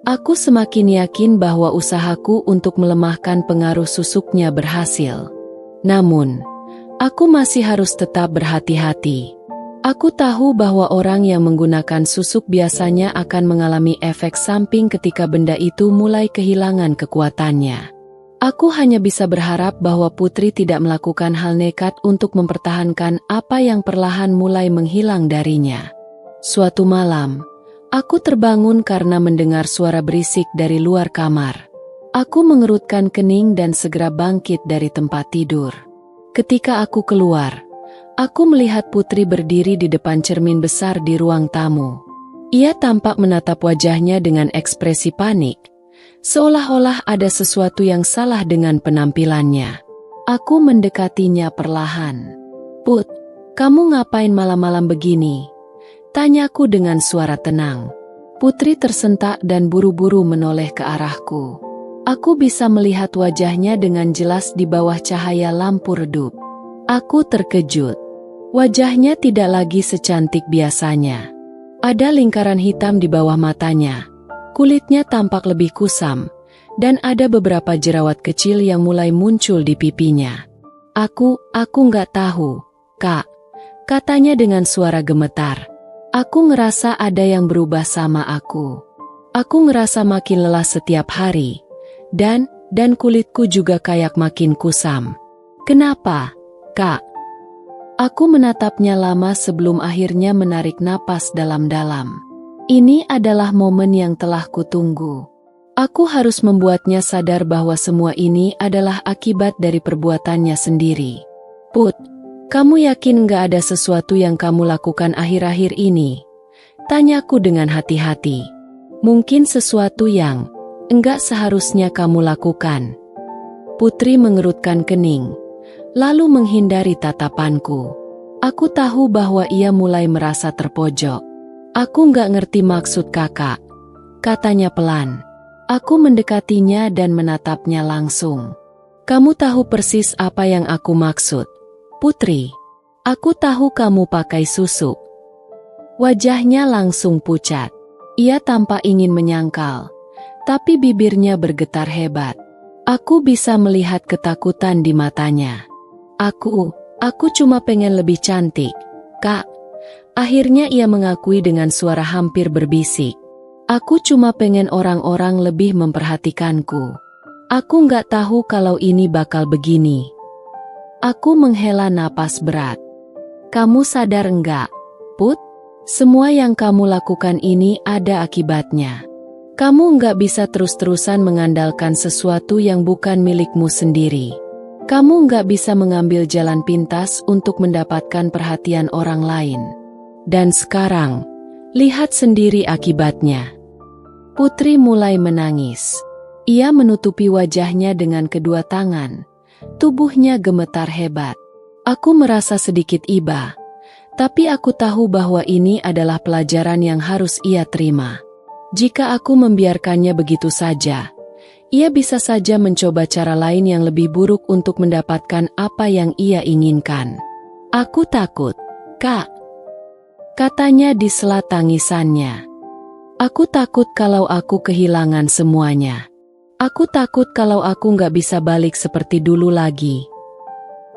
Aku semakin yakin bahwa usahaku untuk melemahkan pengaruh susuknya berhasil. Namun, aku masih harus tetap berhati-hati. Aku tahu bahwa orang yang menggunakan susuk biasanya akan mengalami efek samping ketika benda itu mulai kehilangan kekuatannya. Aku hanya bisa berharap bahwa Putri tidak melakukan hal nekat untuk mempertahankan apa yang perlahan mulai menghilang darinya. Suatu malam, aku terbangun karena mendengar suara berisik dari luar kamar. Aku mengerutkan kening dan segera bangkit dari tempat tidur. Ketika aku keluar, aku melihat Putri berdiri di depan cermin besar di ruang tamu. Ia tampak menatap wajahnya dengan ekspresi panik, seolah-olah ada sesuatu yang salah dengan penampilannya. Aku mendekatinya perlahan. "Put, kamu ngapain malam-malam begini?" tanyaku dengan suara tenang. Putri tersentak dan buru-buru menoleh ke arahku. Aku bisa melihat wajahnya dengan jelas di bawah cahaya lampu redup. Aku terkejut. Wajahnya tidak lagi secantik biasanya. Ada lingkaran hitam di bawah matanya. Kulitnya tampak lebih kusam, dan ada beberapa jerawat kecil yang mulai muncul di pipinya. Aku nggak tahu, Kak," katanya dengan suara gemetar. "Aku ngerasa ada yang berubah sama aku. Aku ngerasa makin lelah setiap hari, dan kulitku juga kayak makin kusam." "Kenapa, Kak?" Aku menatapnya lama sebelum akhirnya menarik napas dalam-dalam. Ini adalah momen yang telah kutunggu. Aku harus membuatnya sadar bahwa semua ini adalah akibat dari perbuatannya sendiri. "Put, kamu yakin nggak ada sesuatu yang kamu lakukan akhir-akhir ini?" tanyaku dengan hati-hati. "Mungkin sesuatu yang enggak seharusnya kamu lakukan." Putri mengerutkan kening, lalu menghindari tatapanku. Aku tahu bahwa ia mulai merasa terpojok. "Aku nggak ngerti maksud kakak," katanya pelan. Aku mendekatinya dan menatapnya langsung. "Kamu tahu persis apa yang aku maksud, Putri. Aku tahu kamu pakai susuk." Wajahnya langsung pucat. Ia tampak ingin menyangkal, tapi bibirnya bergetar hebat. Aku bisa melihat ketakutan di matanya. Aku cuma pengen lebih cantik, Kak." Akhirnya ia mengakui dengan suara hampir berbisik. "Aku cuma pengen orang-orang lebih memperhatikanku. Aku nggak tahu kalau ini bakal begini." Aku menghela napas berat. "Kamu sadar enggak, Put? Semua yang kamu lakukan ini ada akibatnya. Kamu nggak bisa terus-terusan mengandalkan sesuatu yang bukan milikmu sendiri. Kamu nggak bisa mengambil jalan pintas untuk mendapatkan perhatian orang lain. Dan sekarang, lihat sendiri akibatnya." Putri mulai menangis. Ia menutupi wajahnya dengan kedua tangan. Tubuhnya gemetar hebat. Aku merasa sedikit iba, tapi aku tahu bahwa ini adalah pelajaran yang harus ia terima. Jika aku membiarkannya begitu saja, ia bisa saja mencoba cara lain yang lebih buruk untuk mendapatkan apa yang ia inginkan. "Aku takut, Kak," katanya di sela tangisannya. "Aku takut kalau aku kehilangan semuanya. Aku takut kalau aku nggak bisa balik seperti dulu lagi."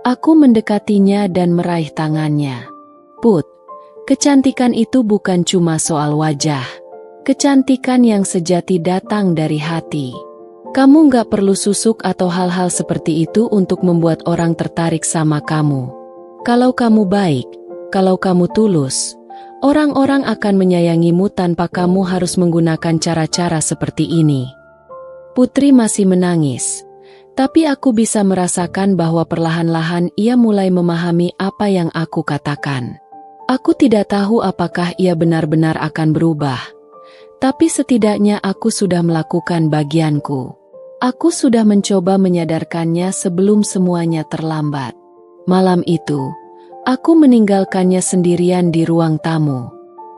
Aku mendekatinya dan meraih tangannya. "Put, kecantikan itu bukan cuma soal wajah. Kecantikan yang sejati datang dari hati. Kamu nggak perlu susuk atau hal-hal seperti itu untuk membuat orang tertarik sama kamu. Kalau kamu baik, kalau kamu tulus, Orang-orang akan menyayangimu tanpa kamu harus menggunakan cara-cara seperti ini. Putri masih menangis, tapi aku bisa merasakan bahwa perlahan-lahan ia mulai memahami apa yang aku katakan. Aku tidak tahu apakah ia benar-benar akan berubah, tapi setidaknya aku sudah melakukan bagianku. Aku sudah mencoba menyadarkannya sebelum semuanya terlambat. Malam itu, aku meninggalkannya sendirian di ruang tamu.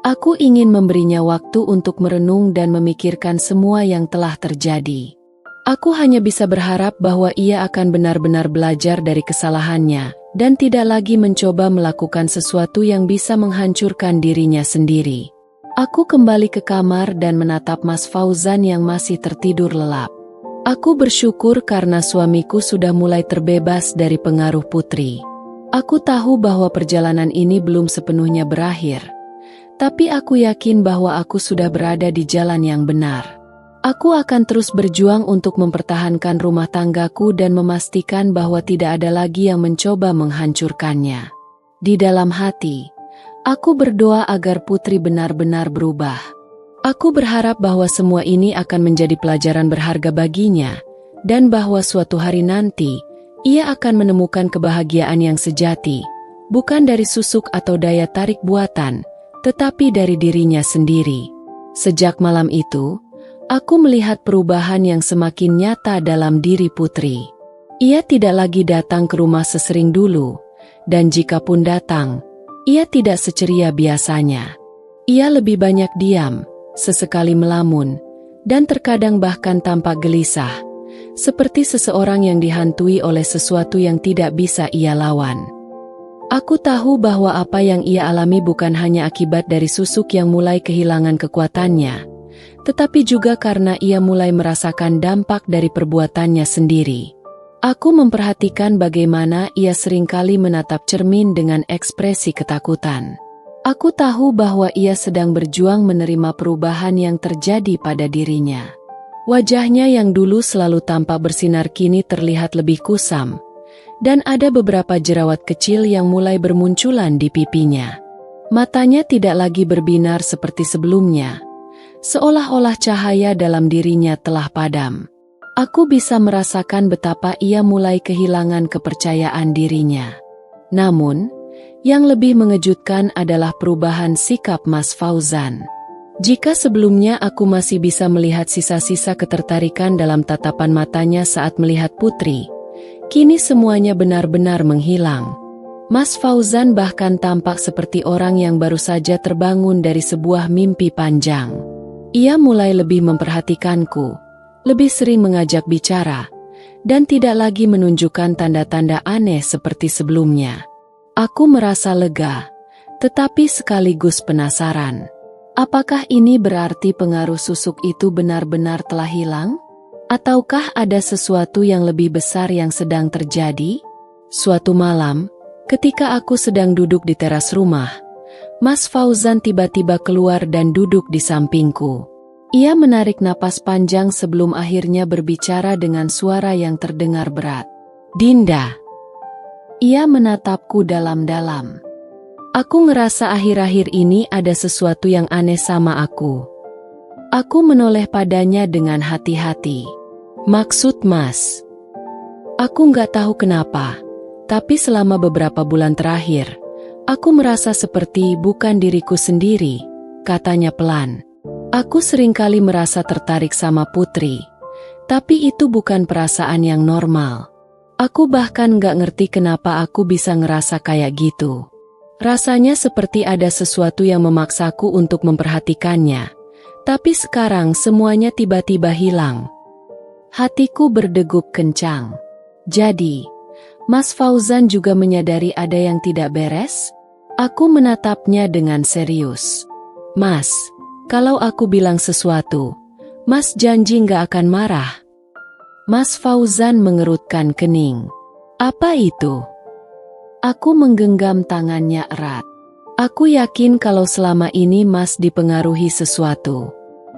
Aku ingin memberinya waktu untuk merenung dan memikirkan semua yang telah terjadi. Aku hanya bisa berharap bahwa ia akan benar-benar belajar dari kesalahannya dan tidak lagi mencoba melakukan sesuatu yang bisa menghancurkan dirinya sendiri. Aku kembali ke kamar dan menatap Mas Fauzan yang masih tertidur lelap. Aku bersyukur karena suamiku sudah mulai terbebas dari pengaruh Putri. Aku tahu bahwa perjalanan ini belum sepenuhnya berakhir, tapi aku yakin bahwa aku sudah berada di jalan yang benar. Aku akan terus berjuang untuk mempertahankan rumah tanggaku dan memastikan bahwa tidak ada lagi yang mencoba menghancurkannya. Di dalam hati, aku berdoa agar Putri benar-benar berubah. Aku berharap bahwa semua ini akan menjadi pelajaran berharga baginya, dan bahwa suatu hari nanti, ia akan menemukan kebahagiaan yang sejati, bukan dari susuk atau daya tarik buatan, tetapi dari dirinya sendiri. Sejak malam itu, aku melihat perubahan yang semakin nyata dalam diri Putri. Ia tidak lagi datang ke rumah sesering dulu, dan jikapun datang, ia tidak seceria biasanya. Ia lebih banyak diam, sesekali melamun, dan terkadang bahkan tampak gelisah, seperti seseorang yang dihantui oleh sesuatu yang tidak bisa ia lawan. Aku tahu bahwa apa yang ia alami bukan hanya akibat dari susuk yang mulai kehilangan kekuatannya, tetapi juga karena ia mulai merasakan dampak dari perbuatannya sendiri. Aku memperhatikan bagaimana ia seringkali menatap cermin dengan ekspresi ketakutan. Aku tahu bahwa ia sedang berjuang menerima perubahan yang terjadi pada dirinya. Wajahnya yang dulu selalu tampak bersinar kini terlihat lebih kusam, dan ada beberapa jerawat kecil yang mulai bermunculan di pipinya. Matanya tidak lagi berbinar seperti sebelumnya, seolah-olah cahaya dalam dirinya telah padam. Aku bisa merasakan betapa ia mulai kehilangan kepercayaan dirinya. Namun, yang lebih mengejutkan adalah perubahan sikap Mas Fauzan. Jika sebelumnya aku masih bisa melihat sisa-sisa ketertarikan dalam tatapan matanya saat melihat Putri, kini semuanya benar-benar menghilang. Mas Fauzan bahkan tampak seperti orang yang baru saja terbangun dari sebuah mimpi panjang. Ia mulai lebih memperhatikanku, lebih sering mengajak bicara, dan tidak lagi menunjukkan tanda-tanda aneh seperti sebelumnya. Aku merasa lega, tetapi sekaligus penasaran. Apakah ini berarti pengaruh susuk itu benar-benar telah hilang? Ataukah ada sesuatu yang lebih besar yang sedang terjadi? Suatu malam, ketika aku sedang duduk di teras rumah, Mas Fauzan tiba-tiba keluar dan duduk di sampingku. Ia menarik napas panjang sebelum akhirnya berbicara dengan suara yang terdengar berat. "Dinda." Ia menatapku dalam-dalam. Aku ngerasa akhir-akhir ini ada sesuatu yang aneh sama aku. Aku menoleh padanya dengan hati-hati. "Maksud Mas?" "Aku nggak tahu kenapa, tapi selama beberapa bulan terakhir, aku merasa seperti bukan diriku sendiri," katanya pelan. "Aku seringkali merasa tertarik sama Putri, tapi itu bukan perasaan yang normal. Aku bahkan nggak ngerti kenapa aku bisa ngerasa kayak gitu. Rasanya seperti ada sesuatu yang memaksaku untuk memperhatikannya, tapi sekarang semuanya tiba-tiba hilang." Hatiku berdegup kencang. Jadi, Mas Fauzan juga menyadari ada yang tidak beres? Aku menatapnya dengan serius. "Mas, kalau aku bilang sesuatu, Mas janji nggak akan marah?" Mas Fauzan mengerutkan kening. "Apa itu?" Aku menggenggam tangannya erat. "Aku yakin kalau selama ini Mas dipengaruhi sesuatu.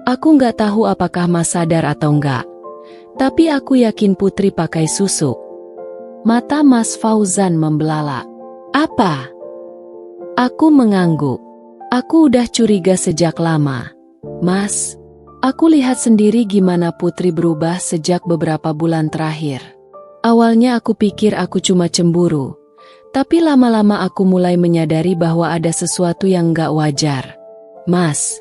Aku nggak tahu apakah Mas sadar atau enggak, tapi aku yakin Putri pakai susuk." Mata Mas Fauzan membelalak. "Apa?" Aku mengangguk. Aku udah curiga sejak lama. Mas, aku lihat sendiri gimana Putri berubah sejak beberapa bulan terakhir. Awalnya aku pikir aku cuma cemburu, tapi lama-lama aku mulai menyadari bahwa ada sesuatu yang gak wajar. Mas,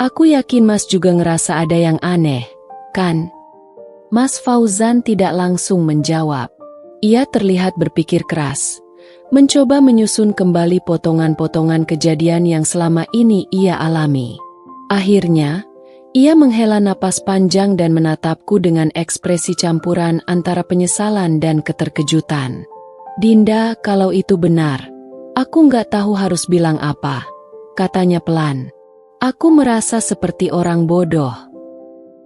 aku yakin Mas juga ngerasa ada yang aneh, kan? Mas Fauzan tidak langsung menjawab. Ia terlihat berpikir keras, mencoba menyusun kembali potongan-potongan kejadian yang selama ini ia alami. Akhirnya, ia menghela napas panjang dan menatapku dengan ekspresi campuran antara penyesalan dan keterkejutan. Dinda, kalau itu benar, aku nggak tahu harus bilang apa, katanya pelan. Aku merasa seperti orang bodoh.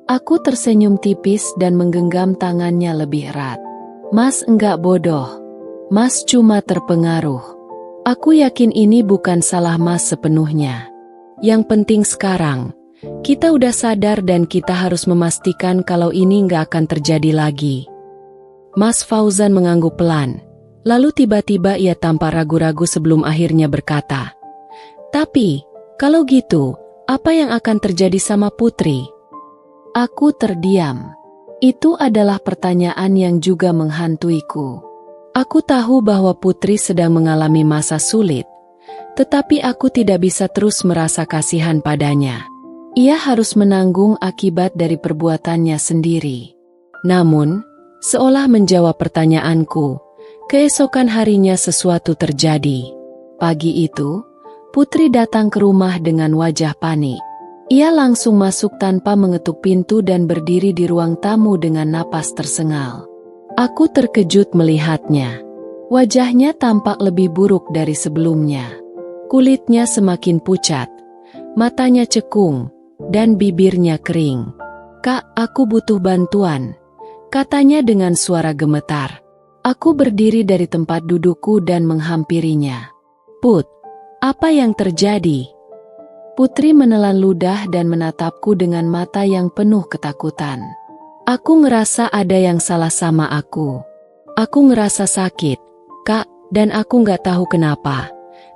Aku tersenyum tipis dan menggenggam tangannya lebih erat. Mas enggak bodoh. Mas cuma terpengaruh. Aku yakin ini bukan salah Mas sepenuhnya. Yang penting sekarang, kita udah sadar dan kita harus memastikan kalau ini nggak akan terjadi lagi. Mas Fauzan mengangguk pelan, lalu tiba-tiba ia tampak ragu-ragu sebelum akhirnya berkata, "Tapi, kalau gitu, apa yang akan terjadi sama Putri?" Aku terdiam. Itu adalah pertanyaan yang juga menghantuiku. Aku tahu bahwa Putri sedang mengalami masa sulit, tetapi aku tidak bisa terus merasa kasihan padanya. Ia harus menanggung akibat dari perbuatannya sendiri. Namun, seolah menjawab pertanyaanku, keesokan harinya sesuatu terjadi. Pagi itu, Putri datang ke rumah dengan wajah panik. Ia langsung masuk tanpa mengetuk pintu dan berdiri di ruang tamu dengan napas tersengal. Aku terkejut melihatnya. Wajahnya tampak lebih buruk dari sebelumnya. Kulitnya semakin pucat, matanya cekung, dan bibirnya kering. "Kak, aku butuh bantuan," katanya dengan suara gemetar. Aku berdiri dari tempat dudukku dan menghampirinya. "Put, apa yang terjadi?" Putri menelan ludah dan menatapku dengan mata yang penuh ketakutan. Aku ngerasa ada yang salah sama aku. Aku ngerasa sakit, Kak, dan aku nggak tahu kenapa.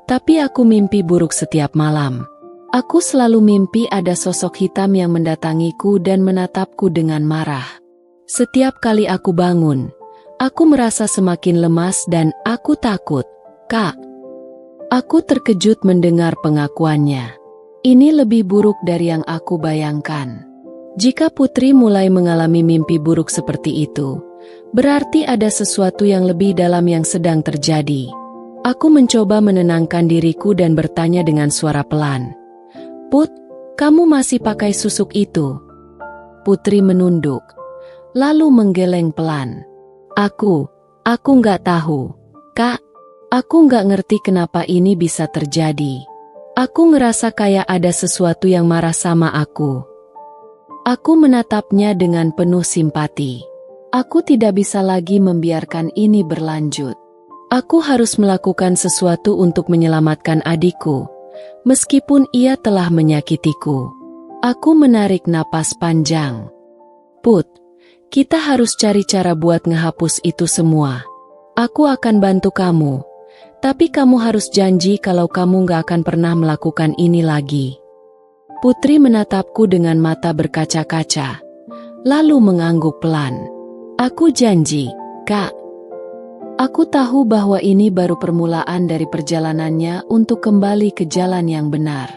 Tapi aku mimpi buruk setiap malam. Aku selalu mimpi ada sosok hitam yang mendatangiku dan menatapku dengan marah. Setiap kali aku bangun, aku merasa semakin lemas dan aku takut. Kak, aku terkejut mendengar pengakuannya. Ini lebih buruk dari yang aku bayangkan. Jika Putri mulai mengalami mimpi buruk seperti itu, berarti ada sesuatu yang lebih dalam yang sedang terjadi. Aku mencoba menenangkan diriku dan bertanya dengan suara pelan. "Put, kamu masih pakai susuk itu?" Putri menunduk, lalu menggeleng pelan. Aku nggak tahu, Kak. Aku nggak ngerti kenapa ini bisa terjadi. Aku ngerasa kayak ada sesuatu yang marah sama aku. Aku menatapnya dengan penuh simpati. Aku tidak bisa lagi membiarkan ini berlanjut. Aku harus melakukan sesuatu untuk menyelamatkan adikku, meskipun ia telah menyakitiku. Aku menarik napas panjang. Put, kita harus cari cara buat ngehapus itu semua. Aku akan bantu kamu. Tapi kamu harus janji kalau kamu gak akan pernah melakukan ini lagi. Putri menatapku dengan mata berkaca-kaca, lalu mengangguk pelan. Aku janji, Kak. Aku tahu bahwa ini baru permulaan dari perjalanannya untuk kembali ke jalan yang benar.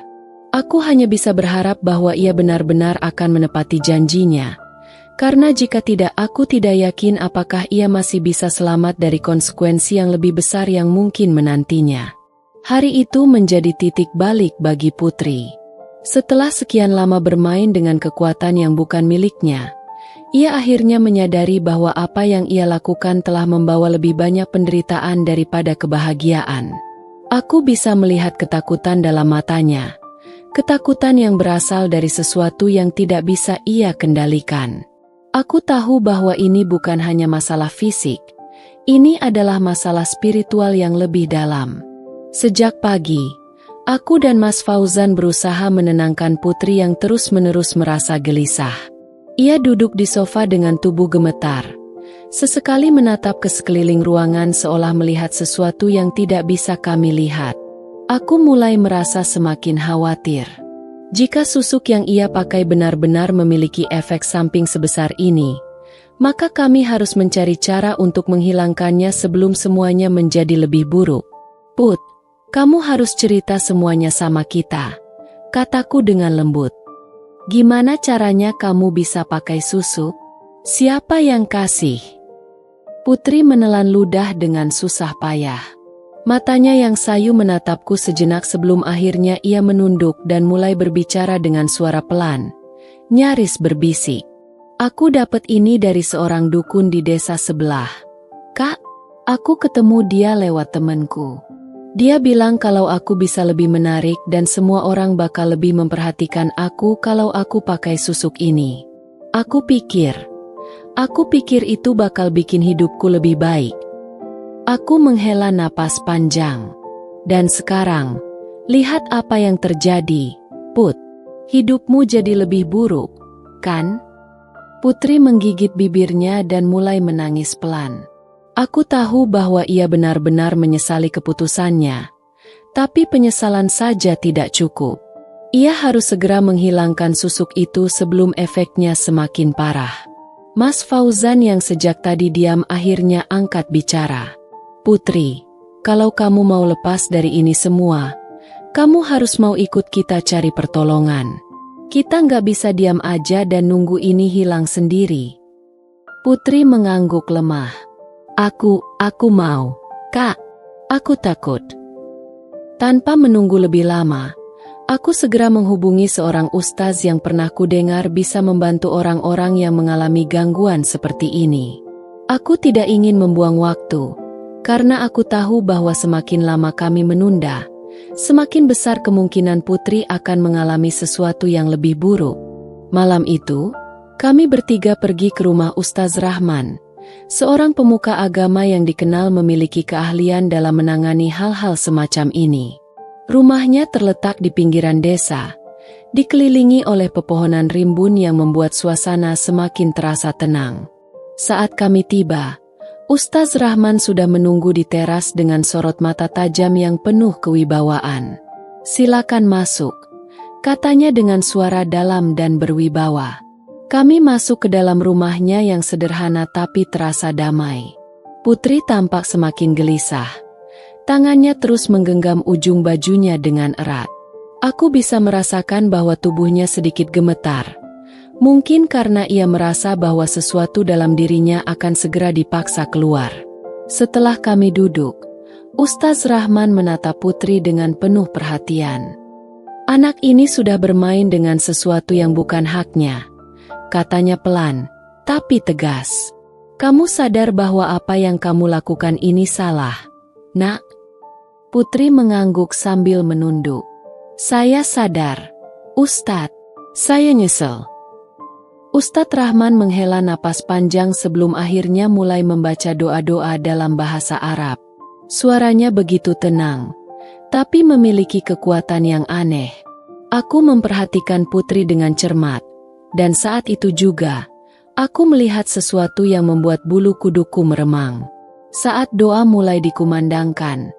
Aku hanya bisa berharap bahwa ia benar-benar akan menepati janjinya. Karena jika tidak, aku tidak yakin apakah ia masih bisa selamat dari konsekuensi yang lebih besar yang mungkin menantinya. Hari itu menjadi titik balik bagi Putri. Setelah sekian lama bermain dengan kekuatan yang bukan miliknya, ia akhirnya menyadari bahwa apa yang ia lakukan telah membawa lebih banyak penderitaan daripada kebahagiaan. Aku bisa melihat ketakutan dalam matanya. Ketakutan yang berasal dari sesuatu yang tidak bisa ia kendalikan. Aku tahu bahwa ini bukan hanya masalah fisik, ini adalah masalah spiritual yang lebih dalam. Sejak pagi, aku dan Mas Fauzan berusaha menenangkan Putri yang terus-menerus merasa gelisah. Ia duduk di sofa dengan tubuh gemetar, sesekali menatap ke sekeliling ruangan seolah melihat sesuatu yang tidak bisa kami lihat. Aku mulai merasa semakin khawatir. Jika susuk yang ia pakai benar-benar memiliki efek samping sebesar ini, maka kami harus mencari cara untuk menghilangkannya sebelum semuanya menjadi lebih buruk. Put, kamu harus cerita semuanya sama kita, kataku dengan lembut. Gimana caranya kamu bisa pakai susuk? Siapa yang kasih? Putri menelan ludah dengan susah payah. Matanya yang sayu menatapku sejenak sebelum akhirnya ia menunduk dan mulai berbicara dengan suara pelan, nyaris berbisik. Aku dapat ini dari seorang dukun di desa sebelah. Kak, aku ketemu dia lewat temanku. Dia bilang kalau aku bisa lebih menarik dan semua orang bakal lebih memperhatikan aku kalau aku pakai susuk ini. Aku pikir itu bakal bikin hidupku lebih baik. Aku menghela napas panjang. Dan sekarang, lihat apa yang terjadi, Put. Hidupmu jadi lebih buruk, kan? Putri menggigit bibirnya dan mulai menangis pelan. Aku tahu bahwa ia benar-benar menyesali keputusannya. Tapi penyesalan saja tidak cukup. Ia harus segera menghilangkan susuk itu sebelum efeknya semakin parah. Mas Fauzan yang sejak tadi diam akhirnya angkat bicara. Putri, kalau kamu mau lepas dari ini semua, kamu harus mau ikut kita cari pertolongan. Kita nggak bisa diam aja dan nunggu ini hilang sendiri. Putri mengangguk lemah. Aku mau. Kak, aku takut. Tanpa menunggu lebih lama, aku segera menghubungi seorang ustaz yang pernah kudengar bisa membantu orang-orang yang mengalami gangguan seperti ini. Aku tidak ingin membuang waktu. Karena aku tahu bahwa semakin lama kami menunda, semakin besar kemungkinan Putri akan mengalami sesuatu yang lebih buruk. Malam itu, kami bertiga pergi ke rumah Ustaz Rahman, seorang pemuka agama yang dikenal memiliki keahlian dalam menangani hal-hal semacam ini. Rumahnya terletak di pinggiran desa, dikelilingi oleh pepohonan rimbun yang membuat suasana semakin terasa tenang. Saat kami tiba, Ustaz Rahman sudah menunggu di teras dengan sorot mata tajam yang penuh kewibawaan. Silakan masuk, katanya dengan suara dalam dan berwibawa. Kami masuk ke dalam rumahnya yang sederhana tapi terasa damai. Putri tampak semakin gelisah. Tangannya terus menggenggam ujung bajunya dengan erat. Aku bisa merasakan bahwa tubuhnya sedikit gemetar. Mungkin karena ia merasa bahwa sesuatu dalam dirinya akan segera dipaksa keluar. Setelah kami duduk, Ustaz Rahman menatap Putri dengan penuh perhatian. Anak ini sudah bermain dengan sesuatu yang bukan haknya, katanya pelan, tapi tegas. Kamu sadar bahwa apa yang kamu lakukan ini salah, Nak? Putri mengangguk sambil menunduk. Saya sadar, Ustadz, saya nyesel. Ustadz Rahman menghela napas panjang sebelum akhirnya mulai membaca doa-doa dalam bahasa Arab. Suaranya begitu tenang, tapi memiliki kekuatan yang aneh. Aku memperhatikan Putri dengan cermat, dan saat itu juga, aku melihat sesuatu yang membuat bulu kuduku meremang. Saat doa mulai dikumandangkan,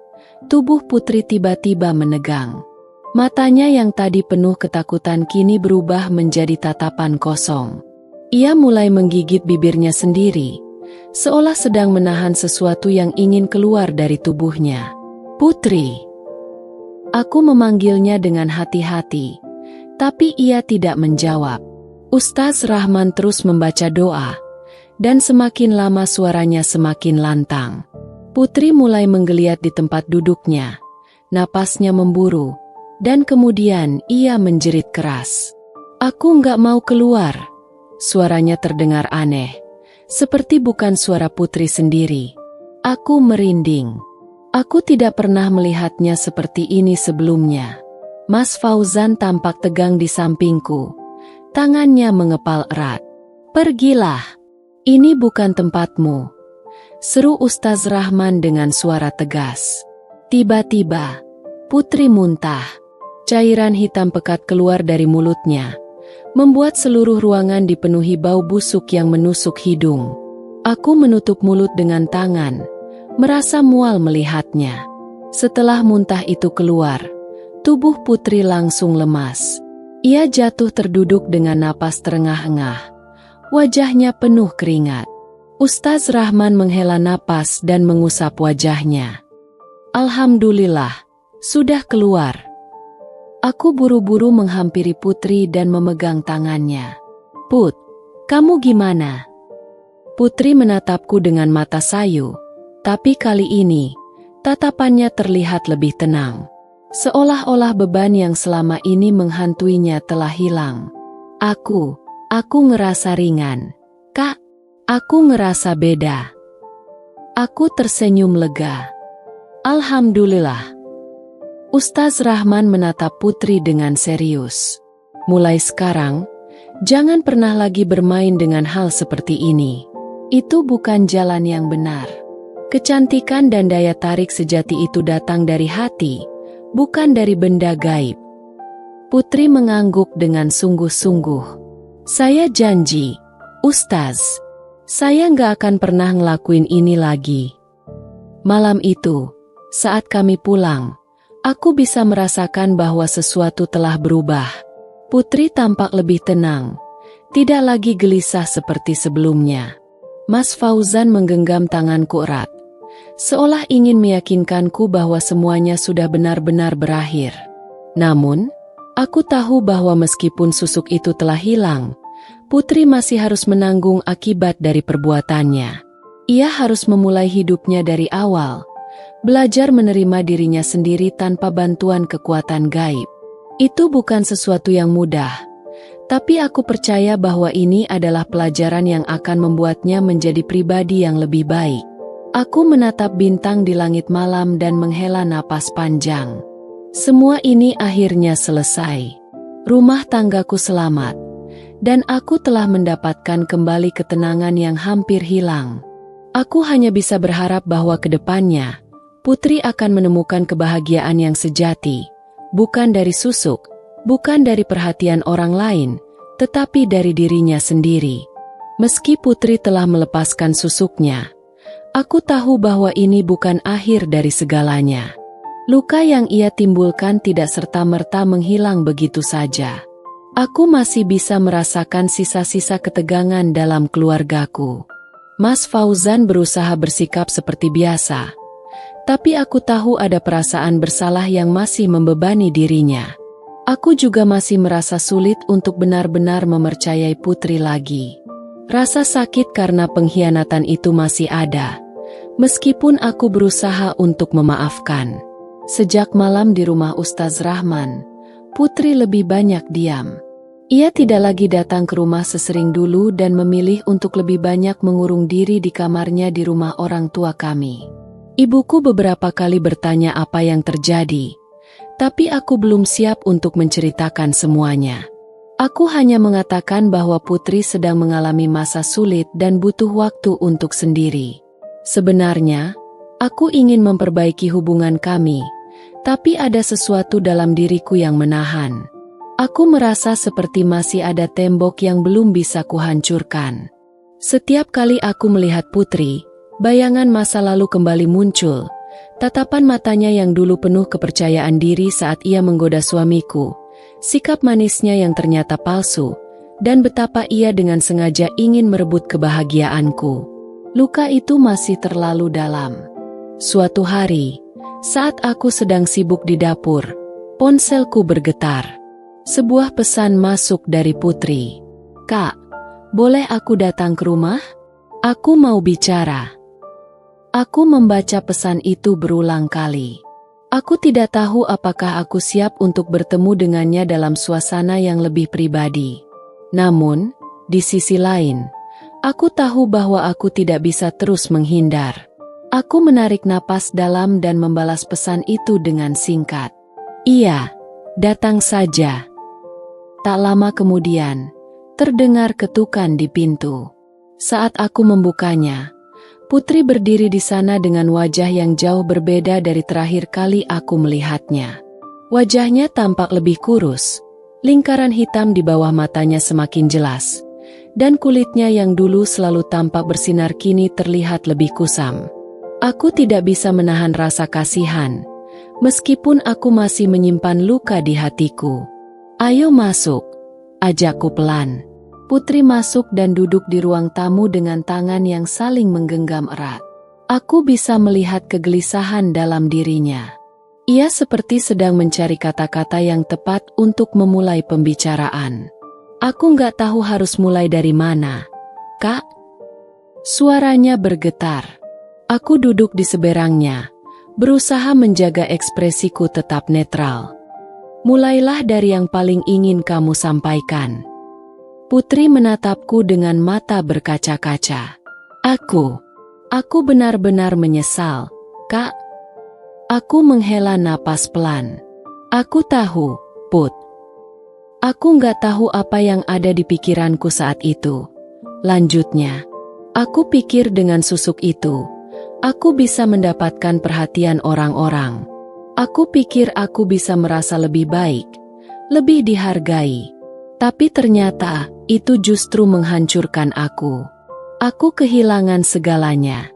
tubuh Putri tiba-tiba menegang. Matanya yang tadi penuh ketakutan kini berubah menjadi tatapan kosong. Ia mulai menggigit bibirnya sendiri, seolah sedang menahan sesuatu yang ingin keluar dari tubuhnya. Putri. Aku memanggilnya dengan hati-hati, tapi ia tidak menjawab. Ustaz Rahman terus membaca doa, dan semakin lama suaranya semakin lantang. Putri mulai menggeliat di tempat duduknya, napasnya memburu, dan kemudian ia menjerit keras. Aku nggak mau keluar. Suaranya terdengar aneh, seperti bukan suara Putri sendiri. Aku merinding. Aku tidak pernah melihatnya seperti ini sebelumnya. Mas Fauzan tampak tegang di sampingku. Tangannya mengepal erat. Pergilah. Ini bukan tempatmu, seru Ustaz Rahman dengan suara tegas. Tiba-tiba, Putri muntah. Cairan hitam pekat keluar dari mulutnya, membuat seluruh ruangan dipenuhi bau busuk yang menusuk hidung. Aku menutup mulut dengan tangan, merasa mual melihatnya. Setelah muntah itu keluar, tubuh Putri langsung lemas. Ia jatuh terduduk dengan napas terengah-engah. Wajahnya penuh keringat. Ustaz Rahman menghela napas dan mengusap wajahnya. Alhamdulillah, sudah keluar. Aku buru-buru menghampiri Putri dan memegang tangannya. Put, kamu gimana? Putri menatapku dengan mata sayu, tapi kali ini, tatapannya terlihat lebih tenang. Seolah-olah beban yang selama ini menghantuinya telah hilang. Aku ngerasa ringan. Kak, aku ngerasa beda. Aku tersenyum lega. Alhamdulillah. Ustaz Rahman menatap Putri dengan serius. Mulai sekarang, jangan pernah lagi bermain dengan hal seperti ini. Itu bukan jalan yang benar. Kecantikan dan daya tarik sejati itu datang dari hati, bukan dari benda gaib. Putri mengangguk dengan sungguh-sungguh. Saya janji, Ustaz, saya nggak akan pernah ngelakuin ini lagi. Malam itu, saat kami pulang, aku bisa merasakan bahwa sesuatu telah berubah. Putri tampak lebih tenang, tidak lagi gelisah seperti sebelumnya. Mas Fauzan menggenggam tanganku erat, seolah ingin meyakinkanku bahwa semuanya sudah benar-benar berakhir. Namun, aku tahu bahwa meskipun susuk itu telah hilang, Putri masih harus menanggung akibat dari perbuatannya. Ia harus memulai hidupnya dari awal, belajar menerima dirinya sendiri tanpa bantuan kekuatan gaib. Itu bukan sesuatu yang mudah, tapi aku percaya bahwa ini adalah pelajaran yang akan membuatnya menjadi pribadi yang lebih baik. Aku menatap bintang di langit malam dan menghela napas panjang. Semua ini akhirnya selesai. Rumah tanggaku selamat, dan aku telah mendapatkan kembali ketenangan yang hampir hilang. Aku hanya bisa berharap bahwa ke depannya, Putri akan menemukan kebahagiaan yang sejati, bukan dari susuk, bukan dari perhatian orang lain, tetapi dari dirinya sendiri. Meski Putri telah melepaskan susuknya, aku tahu bahwa ini bukan akhir dari segalanya. Luka yang ia timbulkan tidak serta-merta menghilang begitu saja. Aku masih bisa merasakan sisa-sisa ketegangan dalam keluargaku. Mas Fauzan berusaha bersikap seperti biasa, tapi aku tahu ada perasaan bersalah yang masih membebani dirinya. Aku juga masih merasa sulit untuk benar-benar mempercayai Putri lagi. Rasa sakit karena pengkhianatan itu masih ada, meskipun aku berusaha untuk memaafkan. Sejak malam di rumah Ustaz Rahman, Putri lebih banyak diam. Ia tidak lagi datang ke rumah sesering dulu dan memilih untuk lebih banyak mengurung diri di kamarnya di rumah orang tua kami. Ibuku beberapa kali bertanya apa yang terjadi, tapi aku belum siap untuk menceritakan semuanya. Aku hanya mengatakan bahwa Putri sedang mengalami masa sulit dan butuh waktu untuk sendiri. Sebenarnya, aku ingin memperbaiki hubungan kami, tapi ada sesuatu dalam diriku yang menahan. Aku merasa seperti masih ada tembok yang belum bisa kuhancurkan. Setiap kali aku melihat Putri, bayangan masa lalu kembali muncul. Tatapan matanya yang dulu penuh kepercayaan diri saat ia menggoda suamiku, sikap manisnya yang ternyata palsu, dan betapa ia dengan sengaja ingin merebut kebahagiaanku. Luka itu masih terlalu dalam. Suatu hari, saat aku sedang sibuk di dapur, ponselku bergetar. Sebuah pesan masuk dari Putri. Kak, boleh aku datang ke rumah? Aku mau bicara. Aku membaca pesan itu berulang kali. Aku tidak tahu apakah aku siap untuk bertemu dengannya dalam suasana yang lebih pribadi. Namun, di sisi lain, aku tahu bahwa aku tidak bisa terus menghindar. Aku menarik napas dalam dan membalas pesan itu dengan singkat. Iya, datang saja. Tak lama kemudian, terdengar ketukan di pintu. Saat aku membukanya, Putri berdiri di sana dengan wajah yang jauh berbeda dari terakhir kali aku melihatnya. Wajahnya tampak lebih kurus, lingkaran hitam di bawah matanya semakin jelas, dan kulitnya yang dulu selalu tampak bersinar kini terlihat lebih kusam. Aku tidak bisa menahan rasa kasihan, Meskipun aku masih menyimpan luka di hatiku. Ayo masuk, ajakku pelan. Putri masuk dan duduk di ruang tamu dengan tangan yang saling menggenggam erat. Aku bisa melihat kegelisahan dalam dirinya. Ia seperti sedang mencari kata-kata yang tepat untuk memulai pembicaraan. Aku nggak tahu harus mulai dari mana. Kak? Suaranya bergetar. Aku duduk di seberangnya, berusaha menjaga ekspresiku tetap netral. Mulailah dari yang paling ingin kamu sampaikan. Putri menatapku dengan mata berkaca-kaca. Aku benar-benar menyesal, Kak. Aku menghela napas pelan. Aku tahu, Put. Aku nggak tahu apa yang ada di pikiranku saat itu. Lanjutnya, aku pikir dengan susuk itu, aku bisa mendapatkan perhatian orang-orang. Aku pikir aku bisa merasa lebih baik, lebih dihargai. Tapi ternyata, itu justru menghancurkan aku. Aku kehilangan segalanya.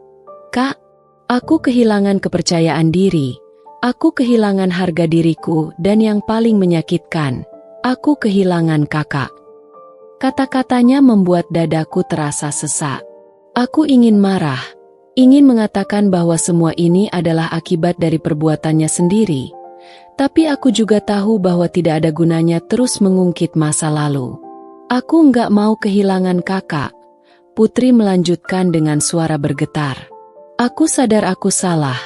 Kak, aku kehilangan kepercayaan diri. Aku kehilangan harga diriku dan yang paling menyakitkan, aku kehilangan kakak. Kata-katanya membuat dadaku terasa sesak. Aku ingin marah, ingin mengatakan bahwa semua ini adalah akibat dari perbuatannya sendiri. Tapi aku juga tahu bahwa tidak ada gunanya terus mengungkit masa lalu. Aku nggak mau kehilangan kakak. Putri melanjutkan dengan suara bergetar. Aku sadar aku salah.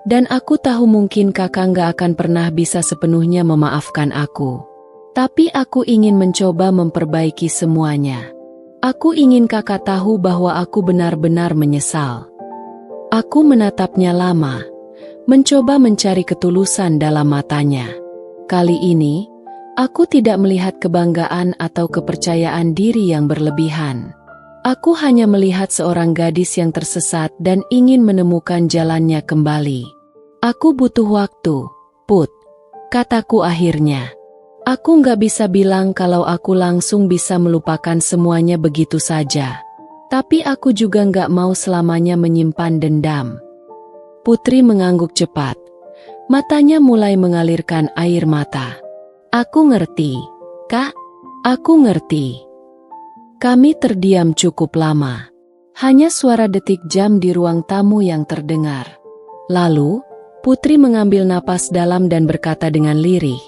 Dan aku tahu mungkin kakak nggak akan pernah bisa sepenuhnya memaafkan aku. Tapi aku ingin mencoba memperbaiki semuanya. Aku ingin kakak tahu bahwa aku benar-benar menyesal. Aku menatapnya lama, mencoba mencari ketulusan dalam matanya. Kali ini, aku tidak melihat kebanggaan atau kepercayaan diri yang berlebihan. Aku hanya melihat seorang gadis yang tersesat dan ingin menemukan jalannya kembali. Aku butuh waktu, Put, kataku akhirnya. Aku nggak bisa bilang kalau aku langsung bisa melupakan semuanya begitu saja. Tapi aku juga nggak mau selamanya menyimpan dendam. Putri mengangguk cepat. Matanya mulai mengalirkan air mata. Aku ngerti, Kak. Aku ngerti. Kami terdiam cukup lama. Hanya suara detik jam di ruang tamu yang terdengar. Lalu, Putri mengambil napas dalam dan berkata dengan lirih,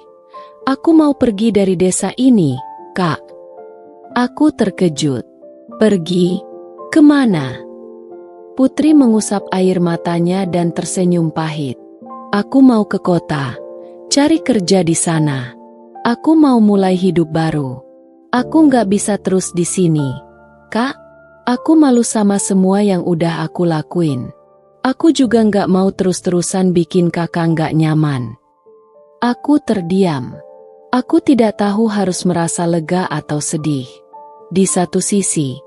"Aku mau pergi dari desa ini, Kak." Aku terkejut. Pergi? Kemana? Putri mengusap air matanya dan tersenyum pahit. Aku mau ke kota, cari kerja di sana. Aku mau mulai hidup baru. Aku nggak bisa terus di sini. Kak, aku malu sama semua yang udah aku lakuin. Aku juga nggak mau terus-terusan bikin kakak nggak nyaman. Aku terdiam. Aku tidak tahu harus merasa lega atau sedih. Di satu sisi,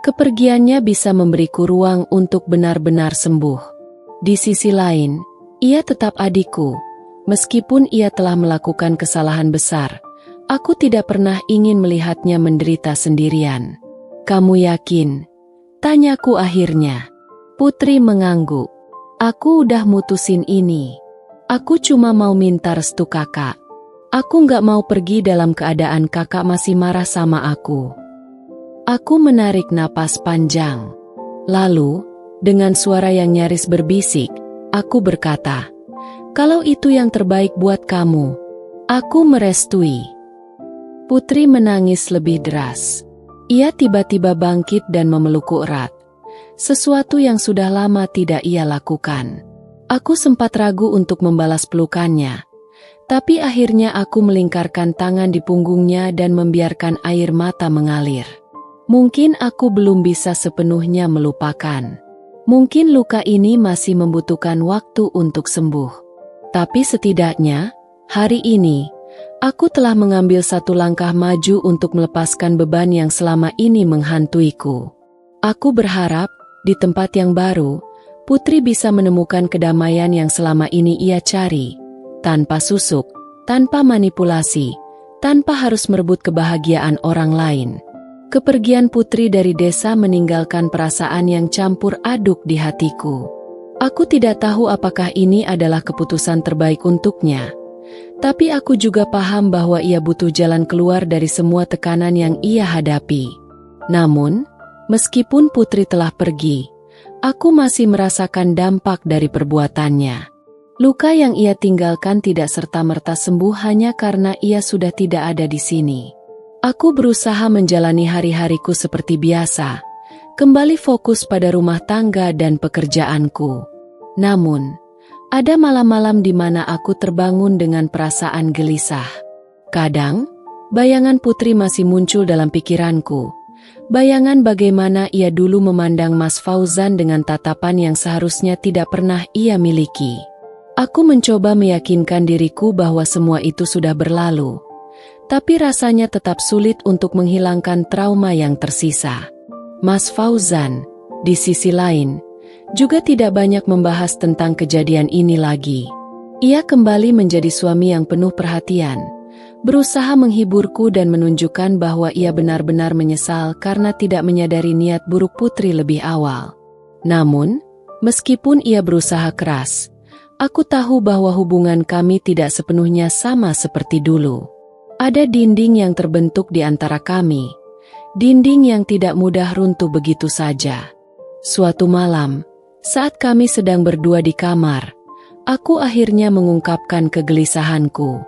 kepergiannya bisa memberiku ruang untuk benar-benar sembuh. Di sisi lain, ia tetap adikku. Meskipun ia telah melakukan kesalahan besar, aku tidak pernah ingin melihatnya menderita sendirian. Kamu yakin? Tanyaku akhirnya. Putri mengangguk. Aku udah mutusin ini. Aku cuma mau minta restu kakak. Aku nggak mau pergi dalam keadaan kakak masih marah sama aku. Aku menarik napas panjang. Lalu, dengan suara yang nyaris berbisik, aku berkata, "Kalau itu yang terbaik buat kamu, aku merestui." Putri menangis lebih deras. Ia tiba-tiba bangkit dan memelukku erat. Sesuatu yang sudah lama tidak ia lakukan. Aku sempat ragu untuk membalas pelukannya. Tapi akhirnya aku melingkarkan tangan di punggungnya dan membiarkan air mata mengalir. Mungkin aku belum bisa sepenuhnya melupakan. Mungkin luka ini masih membutuhkan waktu untuk sembuh. Tapi setidaknya, hari ini, aku telah mengambil satu langkah maju untuk melepaskan beban yang selama ini menghantuiku. Aku berharap, di tempat yang baru, Putri bisa menemukan kedamaian yang selama ini ia cari. Tanpa susuk, tanpa manipulasi, tanpa harus merebut kebahagiaan orang lain. Kepergian Putri dari desa meninggalkan perasaan yang campur aduk di hatiku. Aku tidak tahu apakah ini adalah keputusan terbaik untuknya. Tapi aku juga paham bahwa ia butuh jalan keluar dari semua tekanan yang ia hadapi. Namun, meskipun Putri telah pergi, aku masih merasakan dampak dari perbuatannya. Luka yang ia tinggalkan tidak serta-merta sembuh hanya karena ia sudah tidak ada di sini. Aku berusaha menjalani hari-hariku seperti biasa, kembali fokus pada rumah tangga dan pekerjaanku. Namun, ada malam-malam di mana aku terbangun dengan perasaan gelisah. Kadang, bayangan Putri masih muncul dalam pikiranku. Bayangan bagaimana ia dulu memandang Mas Fauzan dengan tatapan yang seharusnya tidak pernah ia miliki. Aku mencoba meyakinkan diriku bahwa semua itu sudah berlalu. Tapi rasanya tetap sulit untuk menghilangkan trauma yang tersisa. Mas Fauzan, di sisi lain, juga tidak banyak membahas tentang kejadian ini lagi. Ia kembali menjadi suami yang penuh perhatian, berusaha menghiburku dan menunjukkan bahwa ia benar-benar menyesal karena tidak menyadari niat buruk Putri lebih awal. Namun, meskipun ia berusaha keras, aku tahu bahwa hubungan kami tidak sepenuhnya sama seperti dulu. Ada dinding yang terbentuk di antara kami, dinding yang tidak mudah runtuh begitu saja. Suatu malam, saat kami sedang berdua di kamar, aku akhirnya mengungkapkan kegelisahanku.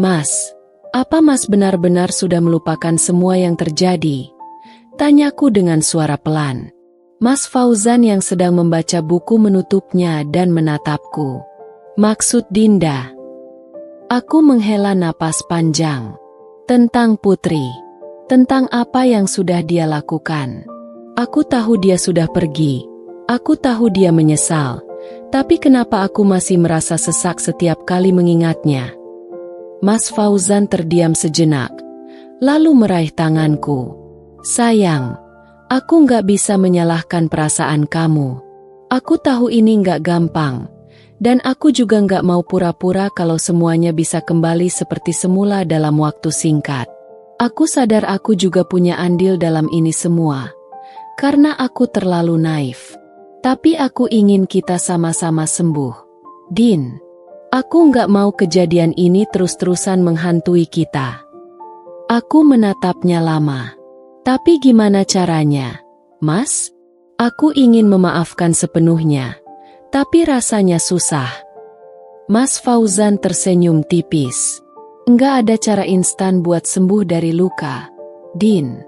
"Mas, apa Mas benar-benar sudah melupakan semua yang terjadi?" Tanyaku dengan suara pelan. Mas Fauzan yang sedang membaca buku menutupnya dan menatapku. "Maksud Dinda?" Aku menghela napas panjang. "Tentang Putri. Tentang apa yang sudah dia lakukan. Aku tahu dia sudah pergi. Aku tahu dia menyesal. Tapi kenapa aku masih merasa sesak setiap kali mengingatnya?" Mas Fauzan terdiam sejenak, lalu meraih tanganku. "Sayang, aku nggak bisa menyalahkan perasaan kamu. Aku tahu ini nggak gampang. Dan aku juga nggak mau pura-pura kalau semuanya bisa kembali seperti semula dalam waktu singkat. Aku sadar aku juga punya andil dalam ini semua. Karena aku terlalu naif. Tapi aku ingin kita sama-sama sembuh. Din, aku nggak mau kejadian ini terus-terusan menghantui kita." Aku menatapnya lama. "Tapi gimana caranya, Mas? Aku ingin memaafkan sepenuhnya. Tapi rasanya susah." Mas Fauzan tersenyum tipis. "Nggak ada cara instan buat sembuh dari luka, Din.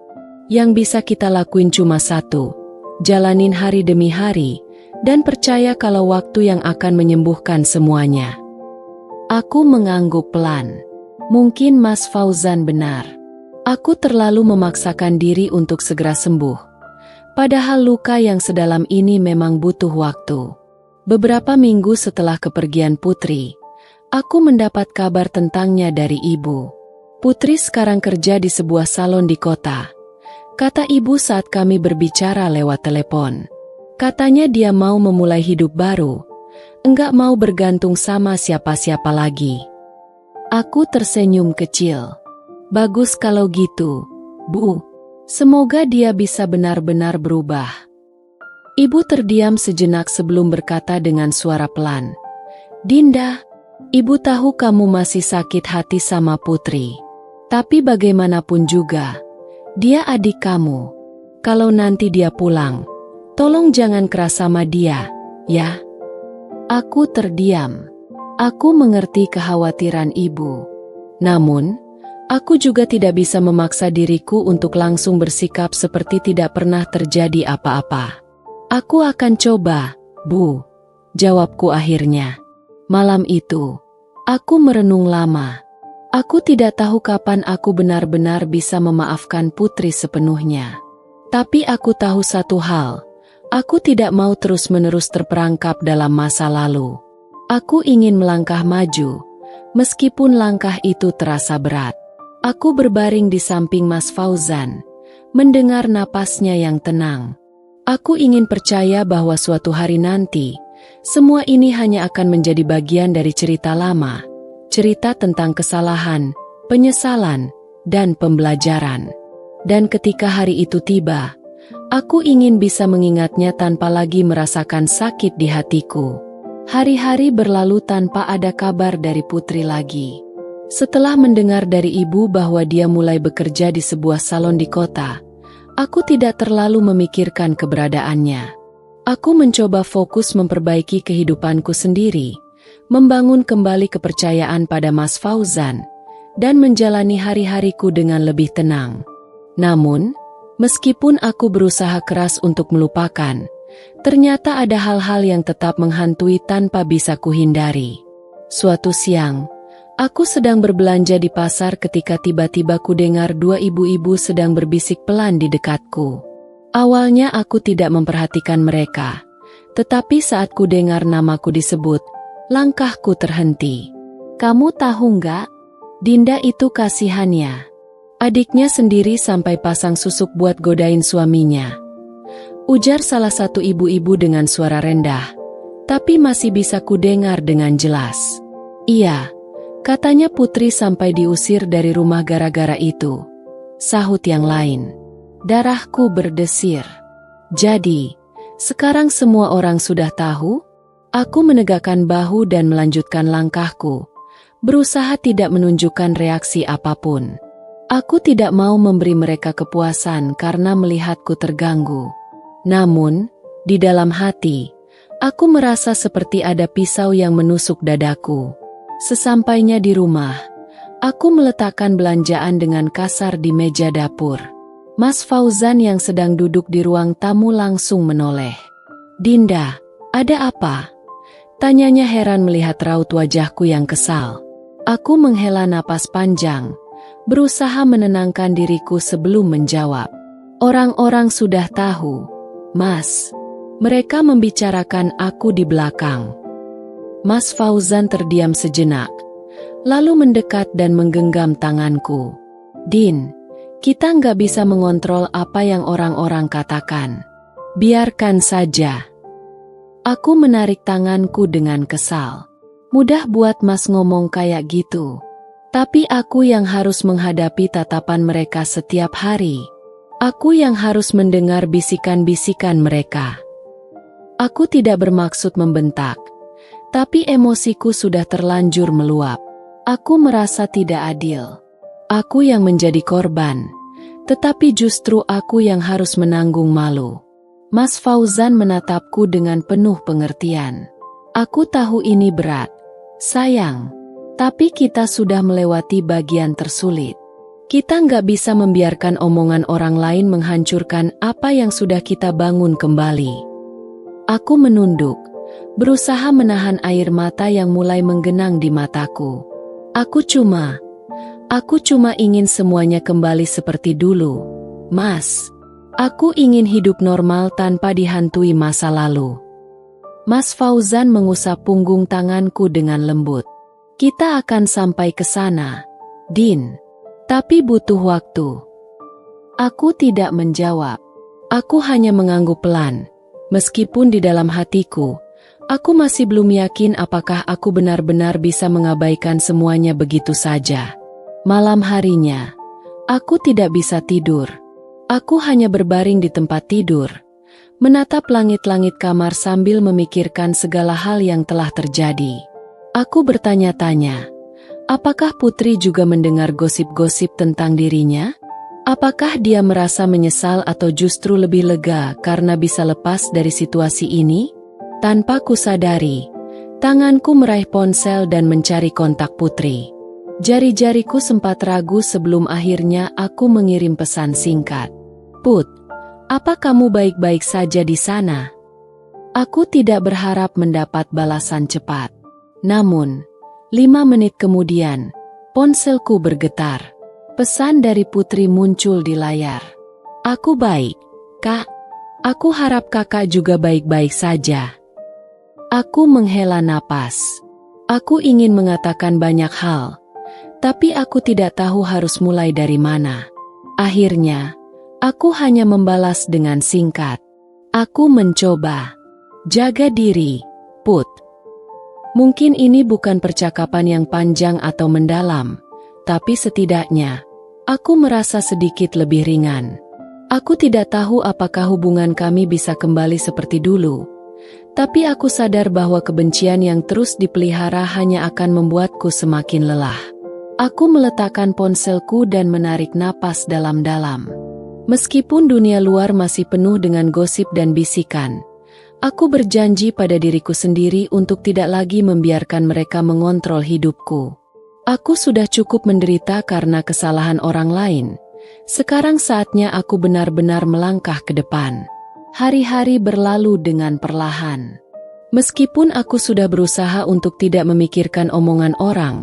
Yang bisa kita lakuin cuma satu, jalanin hari demi hari, dan percaya kalau waktu yang akan menyembuhkan semuanya." Aku mengangguk pelan. Mungkin Mas Fauzan benar. Aku terlalu memaksakan diri untuk segera sembuh. Padahal luka yang sedalam ini memang butuh waktu. Beberapa minggu setelah kepergian Putri, aku mendapat kabar tentangnya dari ibu. Putri sekarang kerja di sebuah salon di kota. Kata ibu saat kami berbicara lewat telepon. Katanya dia mau memulai hidup baru, enggak mau bergantung sama siapa-siapa lagi. Aku tersenyum kecil. "Bagus kalau gitu, Bu. Semoga dia bisa benar-benar berubah." Ibu terdiam sejenak sebelum berkata dengan suara pelan. "Dinda, Ibu tahu kamu masih sakit hati sama Putri. Tapi bagaimanapun juga, dia adik kamu. Kalau nanti dia pulang, tolong jangan keras sama dia, ya." Aku terdiam. Aku mengerti kekhawatiran ibu. Namun, aku juga tidak bisa memaksa diriku untuk langsung bersikap seperti tidak pernah terjadi apa-apa. "Aku akan coba, Bu," jawabku akhirnya. Malam itu, aku merenung lama. Aku tidak tahu kapan aku benar-benar bisa memaafkan Putri sepenuhnya. Tapi aku tahu satu hal, aku tidak mau terus-menerus terperangkap dalam masa lalu. Aku ingin melangkah maju, meskipun langkah itu terasa berat. Aku berbaring di samping Mas Fauzan, mendengar napasnya yang tenang. Aku ingin percaya bahwa suatu hari nanti, semua ini hanya akan menjadi bagian dari cerita lama, cerita tentang kesalahan, penyesalan, dan pembelajaran. Dan ketika hari itu tiba, Aku ingin bisa mengingatnya tanpa lagi merasakan sakit di hatiku. Hari-hari berlalu tanpa ada kabar dari Putri lagi. Setelah mendengar dari ibu bahwa dia mulai bekerja di sebuah salon di kota, aku tidak terlalu memikirkan keberadaannya. Aku mencoba fokus memperbaiki kehidupanku sendiri, membangun kembali kepercayaan pada Mas Fauzan, dan menjalani hari-hariku dengan lebih tenang. Namun, meskipun aku berusaha keras untuk melupakan, ternyata ada hal-hal yang tetap menghantui tanpa bisa kuhindari. Suatu siang, aku sedang berbelanja di pasar ketika tiba-tiba kudengar dua ibu-ibu sedang berbisik pelan di dekatku. Awalnya aku tidak memperhatikan mereka, tetapi saat kudengar namaku disebut, langkahku terhenti. Kamu tahu nggak? Dinda itu kasihannya. Adiknya sendiri sampai pasang susuk buat godain suaminya. Ujar salah satu ibu-ibu dengan suara rendah, tapi masih bisa kudengar dengan jelas. Iya, katanya Putri sampai diusir dari rumah gara-gara itu. Sahut yang lain. Darahku berdesir. Jadi, sekarang semua orang sudah tahu? Aku menegakkan bahu dan melanjutkan langkahku, berusaha tidak menunjukkan reaksi apapun. Aku tidak mau memberi mereka kepuasan karena melihatku terganggu. Namun, di dalam hati, aku merasa seperti ada pisau yang menusuk dadaku. Sesampainya di rumah, aku meletakkan belanjaan dengan kasar di meja dapur. Mas Fauzan yang sedang duduk di ruang tamu langsung menoleh. Dinda, ada apa? Tanyanya heran melihat raut wajahku yang kesal. Aku menghela napas panjang, berusaha menenangkan diriku sebelum menjawab. Orang-orang sudah tahu, Mas. Mereka membicarakan aku di belakang. Mas Fauzan terdiam sejenak, lalu mendekat dan menggenggam tanganku. Din, kita nggak bisa mengontrol apa yang orang-orang katakan. Biarkan saja. Aku menarik tanganku dengan kesal. Mudah buat Mas ngomong kayak gitu. Tapi aku yang harus menghadapi tatapan mereka setiap hari. Aku yang harus mendengar bisikan-bisikan mereka. Aku tidak bermaksud membentak, tapi emosiku sudah terlanjur meluap. Aku merasa tidak adil. Aku yang menjadi korban, tetapi justru aku yang harus menanggung malu. Mas Fauzan menatapku dengan penuh pengertian. Aku tahu ini berat, sayang, tapi kita sudah melewati bagian tersulit. Kita nggak bisa membiarkan omongan orang lain menghancurkan apa yang sudah kita bangun kembali. Aku menunduk, berusaha menahan air mata yang mulai menggenang di mataku. Aku cuma ingin semuanya kembali seperti dulu, Mas. Aku ingin hidup normal tanpa dihantui masa lalu. Mas Fauzan mengusap punggung tanganku dengan lembut. Kita akan sampai ke sana, Din. Tapi butuh waktu. Aku tidak menjawab. Aku hanya mengangguk pelan. Meskipun di dalam hatiku, aku masih belum yakin apakah aku benar-benar bisa mengabaikan semuanya begitu saja. Malam harinya, aku tidak bisa tidur. Aku hanya berbaring di tempat tidur, menatap langit-langit kamar sambil memikirkan segala hal yang telah terjadi. Aku bertanya-tanya, apakah Putri juga mendengar gosip-gosip tentang dirinya? Apakah dia merasa menyesal atau justru lebih lega karena bisa lepas dari situasi ini? Tanpa kusadari, tanganku meraih ponsel dan mencari kontak Putri. Jari-jariku sempat ragu sebelum akhirnya aku mengirim pesan singkat. Put, apa kamu baik-baik saja di sana? Aku tidak berharap mendapat balasan cepat. Namun, 5 menit kemudian, ponselku bergetar. Pesan dari Putri muncul di layar. Aku baik, Kak. Aku harap kakak juga baik-baik saja. Aku menghela napas. Aku ingin mengatakan banyak hal, tapi aku tidak tahu harus mulai dari mana. Akhirnya, aku hanya membalas dengan singkat. Aku mencoba. Jaga diri, Put. Mungkin ini bukan percakapan yang panjang atau mendalam, tapi setidaknya, aku merasa sedikit lebih ringan. Aku tidak tahu apakah hubungan kami bisa kembali seperti dulu, tapi aku sadar bahwa kebencian yang terus dipelihara hanya akan membuatku semakin lelah. Aku meletakkan ponselku dan menarik napas dalam-dalam. Meskipun dunia luar masih penuh dengan gosip dan bisikan, aku berjanji pada diriku sendiri untuk tidak lagi membiarkan mereka mengontrol hidupku. Aku sudah cukup menderita karena kesalahan orang lain. Sekarang saatnya aku benar-benar melangkah ke depan. Hari-hari berlalu dengan perlahan. Meskipun aku sudah berusaha untuk tidak memikirkan omongan orang,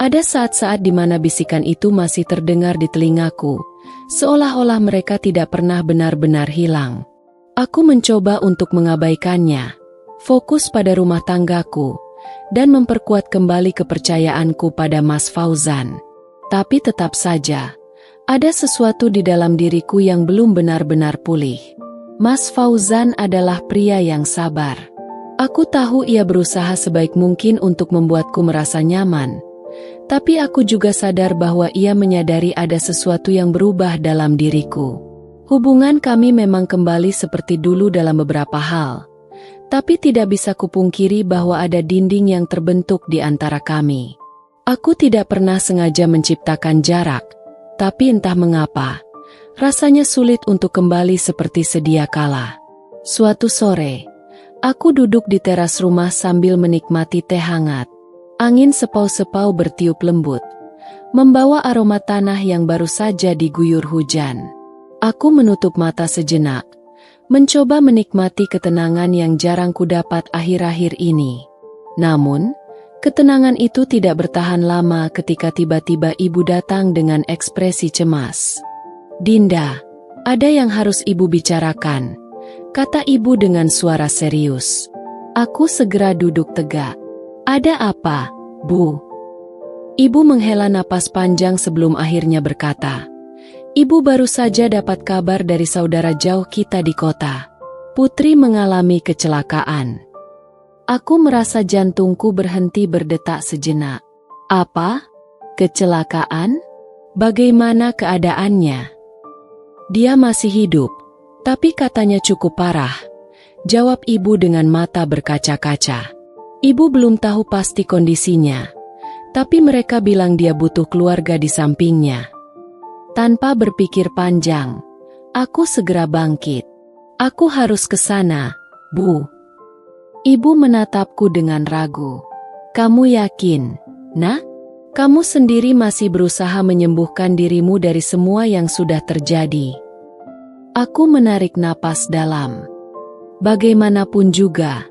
ada saat-saat di mana bisikan itu masih terdengar di telingaku, seolah-olah mereka tidak pernah benar-benar hilang. Aku mencoba untuk mengabaikannya, fokus pada rumah tanggaku, dan memperkuat kembali kepercayaanku pada Mas Fauzan. Tapi tetap saja, ada sesuatu di dalam diriku yang belum benar-benar pulih. Mas Fauzan adalah pria yang sabar. Aku tahu ia berusaha sebaik mungkin untuk membuatku merasa nyaman, tapi aku juga sadar bahwa ia menyadari ada sesuatu yang berubah dalam diriku. Hubungan kami memang kembali seperti dulu dalam beberapa hal, tapi tidak bisa kupungkiri bahwa ada dinding yang terbentuk di antara kami. Aku tidak pernah sengaja menciptakan jarak, tapi entah mengapa, rasanya sulit untuk kembali seperti sedia kala. Suatu sore, aku duduk di teras rumah sambil menikmati teh hangat. Angin sepau-sepau bertiup lembut, membawa aroma tanah yang baru saja diguyur hujan. Aku menutup mata sejenak, mencoba menikmati ketenangan yang jarang kudapat akhir-akhir ini. Namun, ketenangan itu tidak bertahan lama ketika tiba-tiba ibu datang dengan ekspresi cemas. "Dinda, ada yang harus ibu bicarakan," kata ibu dengan suara serius. Aku segera duduk tegak. "Ada apa, Bu?" Ibu menghela napas panjang sebelum akhirnya berkata, "Ibu baru saja dapat kabar dari saudara jauh kita di kota. Putri mengalami kecelakaan." Aku merasa jantungku berhenti berdetak sejenak. "Apa? Kecelakaan? Bagaimana keadaannya?" "Dia masih hidup, tapi katanya cukup parah," jawab ibu dengan mata berkaca-kaca. Ibu belum tahu pasti kondisinya, tapi mereka bilang dia butuh keluarga di sampingnya. Tanpa berpikir panjang, aku segera bangkit. "Aku harus ke sana, Bu." Ibu menatapku dengan ragu. "Kamu yakin, Nak? Kamu sendiri masih berusaha menyembuhkan dirimu dari semua yang sudah terjadi." Aku menarik napas dalam. "Bagaimanapun juga,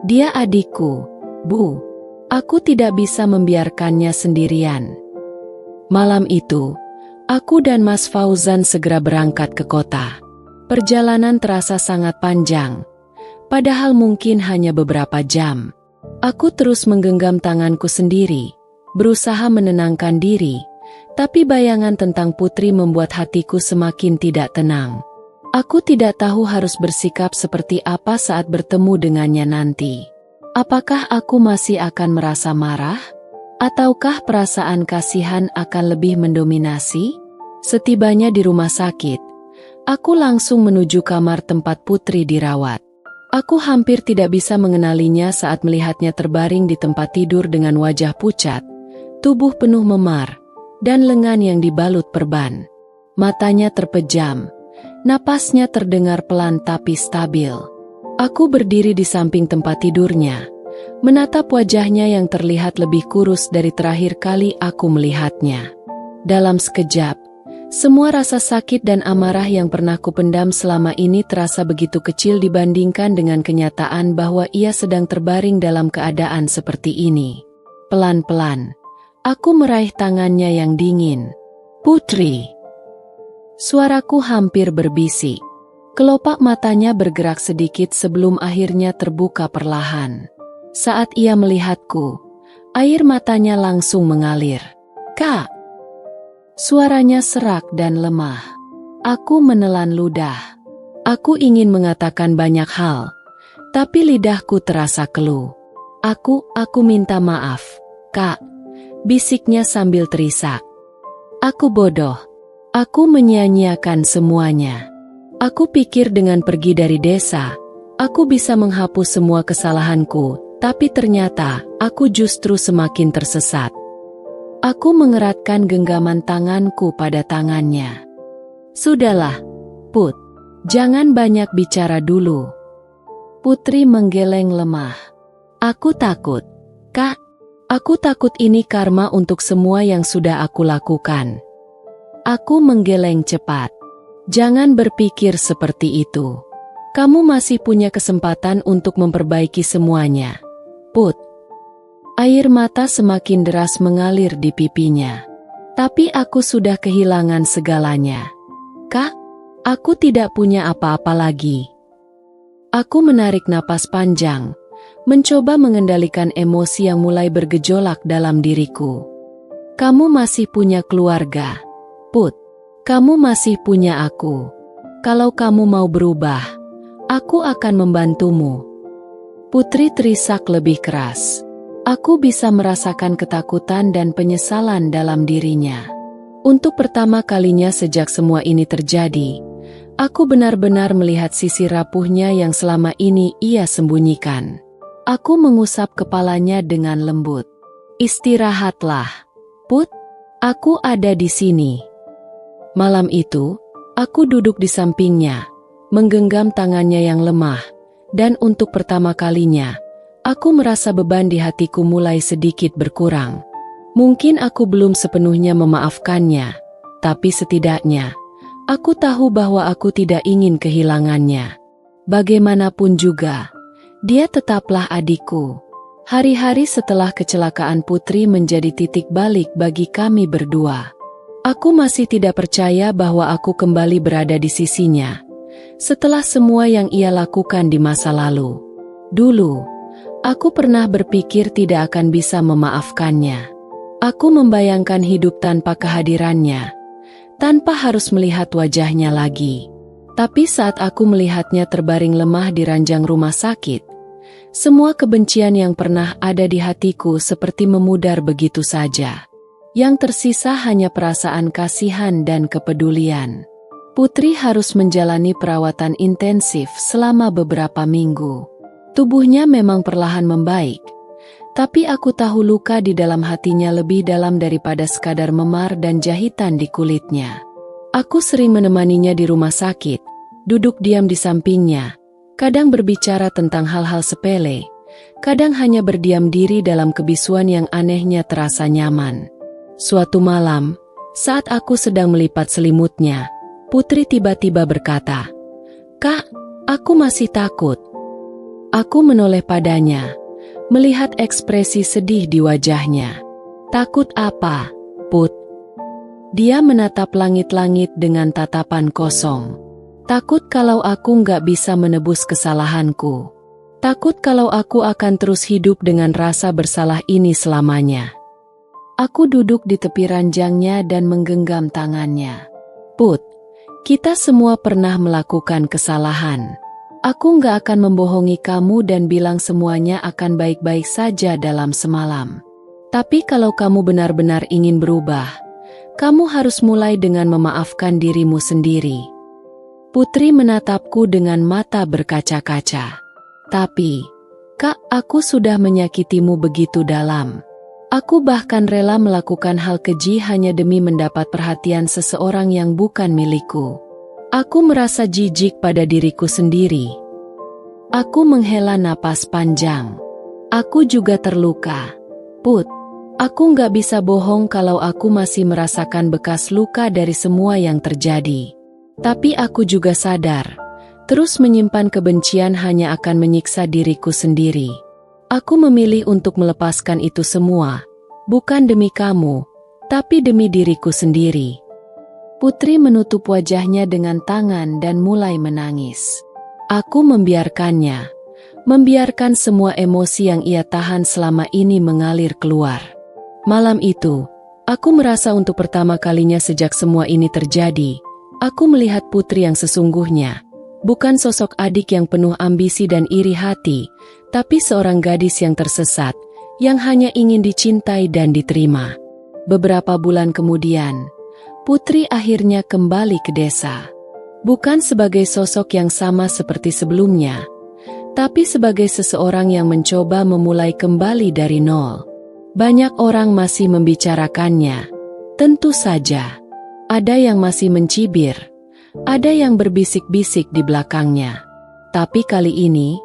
dia adikku, Bu. Aku tidak bisa membiarkannya sendirian." Malam itu, aku dan Mas Fauzan segera berangkat ke kota. Perjalanan terasa sangat panjang, padahal mungkin hanya beberapa jam. Aku terus menggenggam tanganku sendiri, berusaha menenangkan diri, tapi bayangan tentang Putri membuat hatiku semakin tidak tenang. Aku tidak tahu harus bersikap seperti apa saat bertemu dengannya nanti. Apakah aku masih akan merasa marah? Ataukah perasaan kasihan akan lebih mendominasi? Setibanya di rumah sakit, aku langsung menuju kamar tempat Putri dirawat. Aku hampir tidak bisa mengenalinya saat melihatnya terbaring di tempat tidur dengan wajah pucat, tubuh penuh memar, dan lengan yang dibalut perban. Matanya terpejam, napasnya terdengar pelan tapi stabil. Aku berdiri di samping tempat tidurnya, menatap wajahnya yang terlihat lebih kurus dari terakhir kali aku melihatnya. Dalam sekejap, semua rasa sakit dan amarah yang pernah kupendam selama ini terasa begitu kecil dibandingkan dengan kenyataan bahwa ia sedang terbaring dalam keadaan seperti ini. Pelan-pelan, aku meraih tangannya yang dingin. "Putri." Suaraku hampir berbisik. Kelopak matanya bergerak sedikit sebelum akhirnya terbuka perlahan. Saat ia melihatku, air matanya langsung mengalir. "Kak!" Suaranya serak dan lemah. Aku menelan ludah. Aku ingin mengatakan banyak hal, tapi lidahku terasa keluh. Aku minta maaf, Kak," bisiknya sambil terisak. "Aku bodoh. Aku menyia-nyiakan semuanya. Aku pikir dengan pergi dari desa, aku bisa menghapus semua kesalahanku, tapi ternyata aku justru semakin tersesat. Aku mengeratkan genggaman tanganku pada tangannya. Sudahlah, Put. Jangan banyak bicara dulu. Putri menggeleng lemah. Aku takut. Kak, aku takut ini karma untuk semua yang sudah aku lakukan. Aku menggeleng cepat. Jangan berpikir seperti itu. Kamu masih punya kesempatan untuk memperbaiki semuanya. Put. Air mata semakin deras mengalir di pipinya. Tapi aku sudah kehilangan segalanya. Kak, aku tidak punya apa-apa lagi. Aku menarik napas panjang, mencoba mengendalikan emosi yang mulai bergejolak dalam diriku. Kamu masih punya keluarga, Put. Kamu masih punya aku. Kalau kamu mau berubah, aku akan membantumu. Putri terisak lebih keras. Aku bisa merasakan ketakutan dan penyesalan dalam dirinya. Untuk pertama kalinya sejak semua ini terjadi, aku benar-benar melihat sisi rapuhnya yang selama ini ia sembunyikan. Aku mengusap kepalanya dengan lembut. Istirahatlah, Put. Aku ada di sini. Malam itu, aku duduk di sampingnya, menggenggam tangannya yang lemah, dan untuk pertama kalinya, aku merasa beban di hatiku mulai sedikit berkurang. Mungkin aku belum sepenuhnya memaafkannya, tapi setidaknya, aku tahu bahwa aku tidak ingin kehilangannya. Bagaimanapun juga, dia tetaplah adikku. Hari-hari setelah kecelakaan Putri menjadi titik balik bagi kami berdua. Aku masih tidak percaya bahwa aku kembali berada di sisinya, setelah semua yang ia lakukan di masa lalu. Dulu, aku pernah berpikir tidak akan bisa memaafkannya. Aku membayangkan hidup tanpa kehadirannya, tanpa harus melihat wajahnya lagi. Tapi saat aku melihatnya terbaring lemah di ranjang rumah sakit, semua kebencian yang pernah ada di hatiku seperti memudar begitu saja. Yang tersisa hanya perasaan kasihan dan kepedulian. Putri harus menjalani perawatan intensif selama beberapa minggu. Tubuhnya memang perlahan membaik, tapi aku tahu luka di dalam hatinya lebih dalam daripada sekadar memar dan jahitan di kulitnya. Aku sering menemaninya di rumah sakit, duduk diam di sampingnya, kadang berbicara tentang hal-hal sepele, kadang hanya berdiam diri dalam kebisuan yang anehnya terasa nyaman. Suatu malam, saat aku sedang melipat selimutnya, Putri tiba-tiba berkata, "Kak, aku masih takut." Aku menoleh padanya, melihat ekspresi sedih di wajahnya. "Takut apa, Put?" Dia menatap langit-langit dengan tatapan kosong. "Takut kalau aku nggak bisa menebus kesalahanku. Takut kalau aku akan terus hidup dengan rasa bersalah ini selamanya." Aku duduk di tepi ranjangnya dan menggenggam tangannya. "Put, kita semua pernah melakukan kesalahan. Aku nggak akan membohongi kamu dan bilang semuanya akan baik-baik saja dalam semalam. Tapi kalau kamu benar-benar ingin berubah, kamu harus mulai dengan memaafkan dirimu sendiri." Putri menatapku dengan mata berkaca-kaca. "Tapi, Kak, aku sudah menyakitimu begitu dalam. Aku bahkan rela melakukan hal keji hanya demi mendapat perhatian seseorang yang bukan milikku. Aku merasa jijik pada diriku sendiri." Aku menghela napas panjang. "Aku juga terluka, Put. Aku nggak bisa bohong kalau aku masih merasakan bekas luka dari semua yang terjadi. Tapi aku juga sadar, terus menyimpan kebencian hanya akan menyiksa diriku sendiri. Aku memilih untuk melepaskan itu semua, bukan demi kamu, tapi demi diriku sendiri." Putri menutup wajahnya dengan tangan dan mulai menangis. Aku membiarkannya, membiarkan semua emosi yang ia tahan selama ini mengalir keluar. Malam itu, aku merasa untuk pertama kalinya sejak semua ini terjadi, aku melihat Putri yang sesungguhnya, bukan sosok adik yang penuh ambisi dan iri hati, tapi seorang gadis yang tersesat, yang hanya ingin dicintai dan diterima. Beberapa bulan kemudian, Putri akhirnya kembali ke desa. Bukan sebagai sosok yang sama seperti sebelumnya, tapi sebagai seseorang yang mencoba memulai kembali dari nol. Banyak orang masih membicarakannya. Tentu saja. Ada yang masih mencibir. Ada yang berbisik-bisik di belakangnya. Tapi kali ini,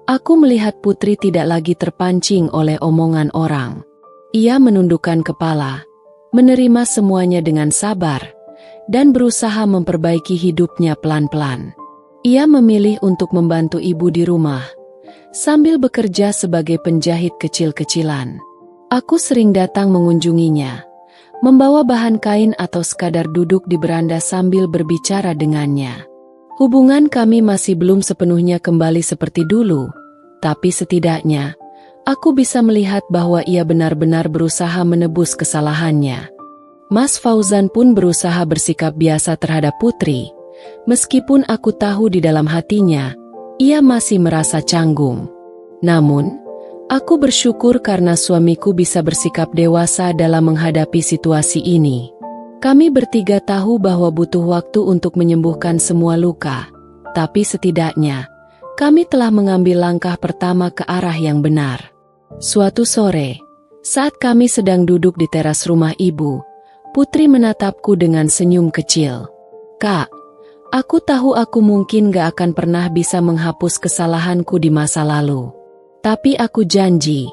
aku melihat Putri tidak lagi terpancing oleh omongan orang. Ia menundukkan kepala, menerima semuanya dengan sabar, dan berusaha memperbaiki hidupnya pelan-pelan. Ia memilih untuk membantu ibu di rumah, sambil bekerja sebagai penjahit kecil-kecilan. Aku sering datang mengunjunginya, membawa bahan kain atau sekadar duduk di beranda sambil berbicara dengannya. Hubungan kami masih belum sepenuhnya kembali seperti dulu, tapi setidaknya, aku bisa melihat bahwa ia benar-benar berusaha menebus kesalahannya. Mas Fauzan pun berusaha bersikap biasa terhadap Putri, meskipun aku tahu di dalam hatinya, ia masih merasa canggung. Namun, aku bersyukur karena suamiku bisa bersikap dewasa dalam menghadapi situasi ini. Kami bertiga tahu bahwa butuh waktu untuk menyembuhkan semua luka, tapi setidaknya, kami telah mengambil langkah pertama ke arah yang benar. Suatu sore, saat kami sedang duduk di teras rumah ibu, Putri menatapku dengan senyum kecil. "Kak, aku tahu aku mungkin gak akan pernah bisa menghapus kesalahanku di masa lalu. Tapi aku janji,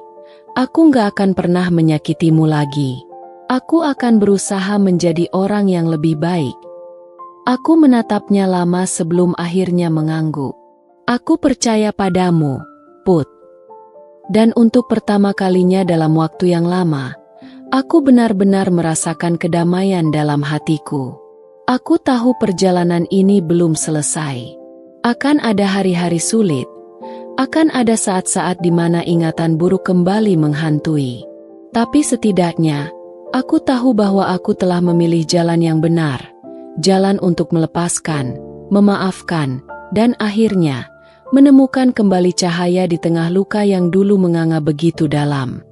aku gak akan pernah menyakitimu lagi. Aku akan berusaha menjadi orang yang lebih baik." Aku menatapnya lama sebelum akhirnya mengangguk. "Aku percaya padamu, Put." Dan untuk pertama kalinya dalam waktu yang lama, aku benar-benar merasakan kedamaian dalam hatiku. Aku tahu perjalanan ini belum selesai. Akan ada hari-hari sulit. Akan ada saat-saat di mana ingatan buruk kembali menghantui. Tapi setidaknya, aku tahu bahwa aku telah memilih jalan yang benar. Jalan untuk melepaskan, memaafkan, dan akhirnya menemukan kembali cahaya di tengah luka yang dulu menganga begitu dalam.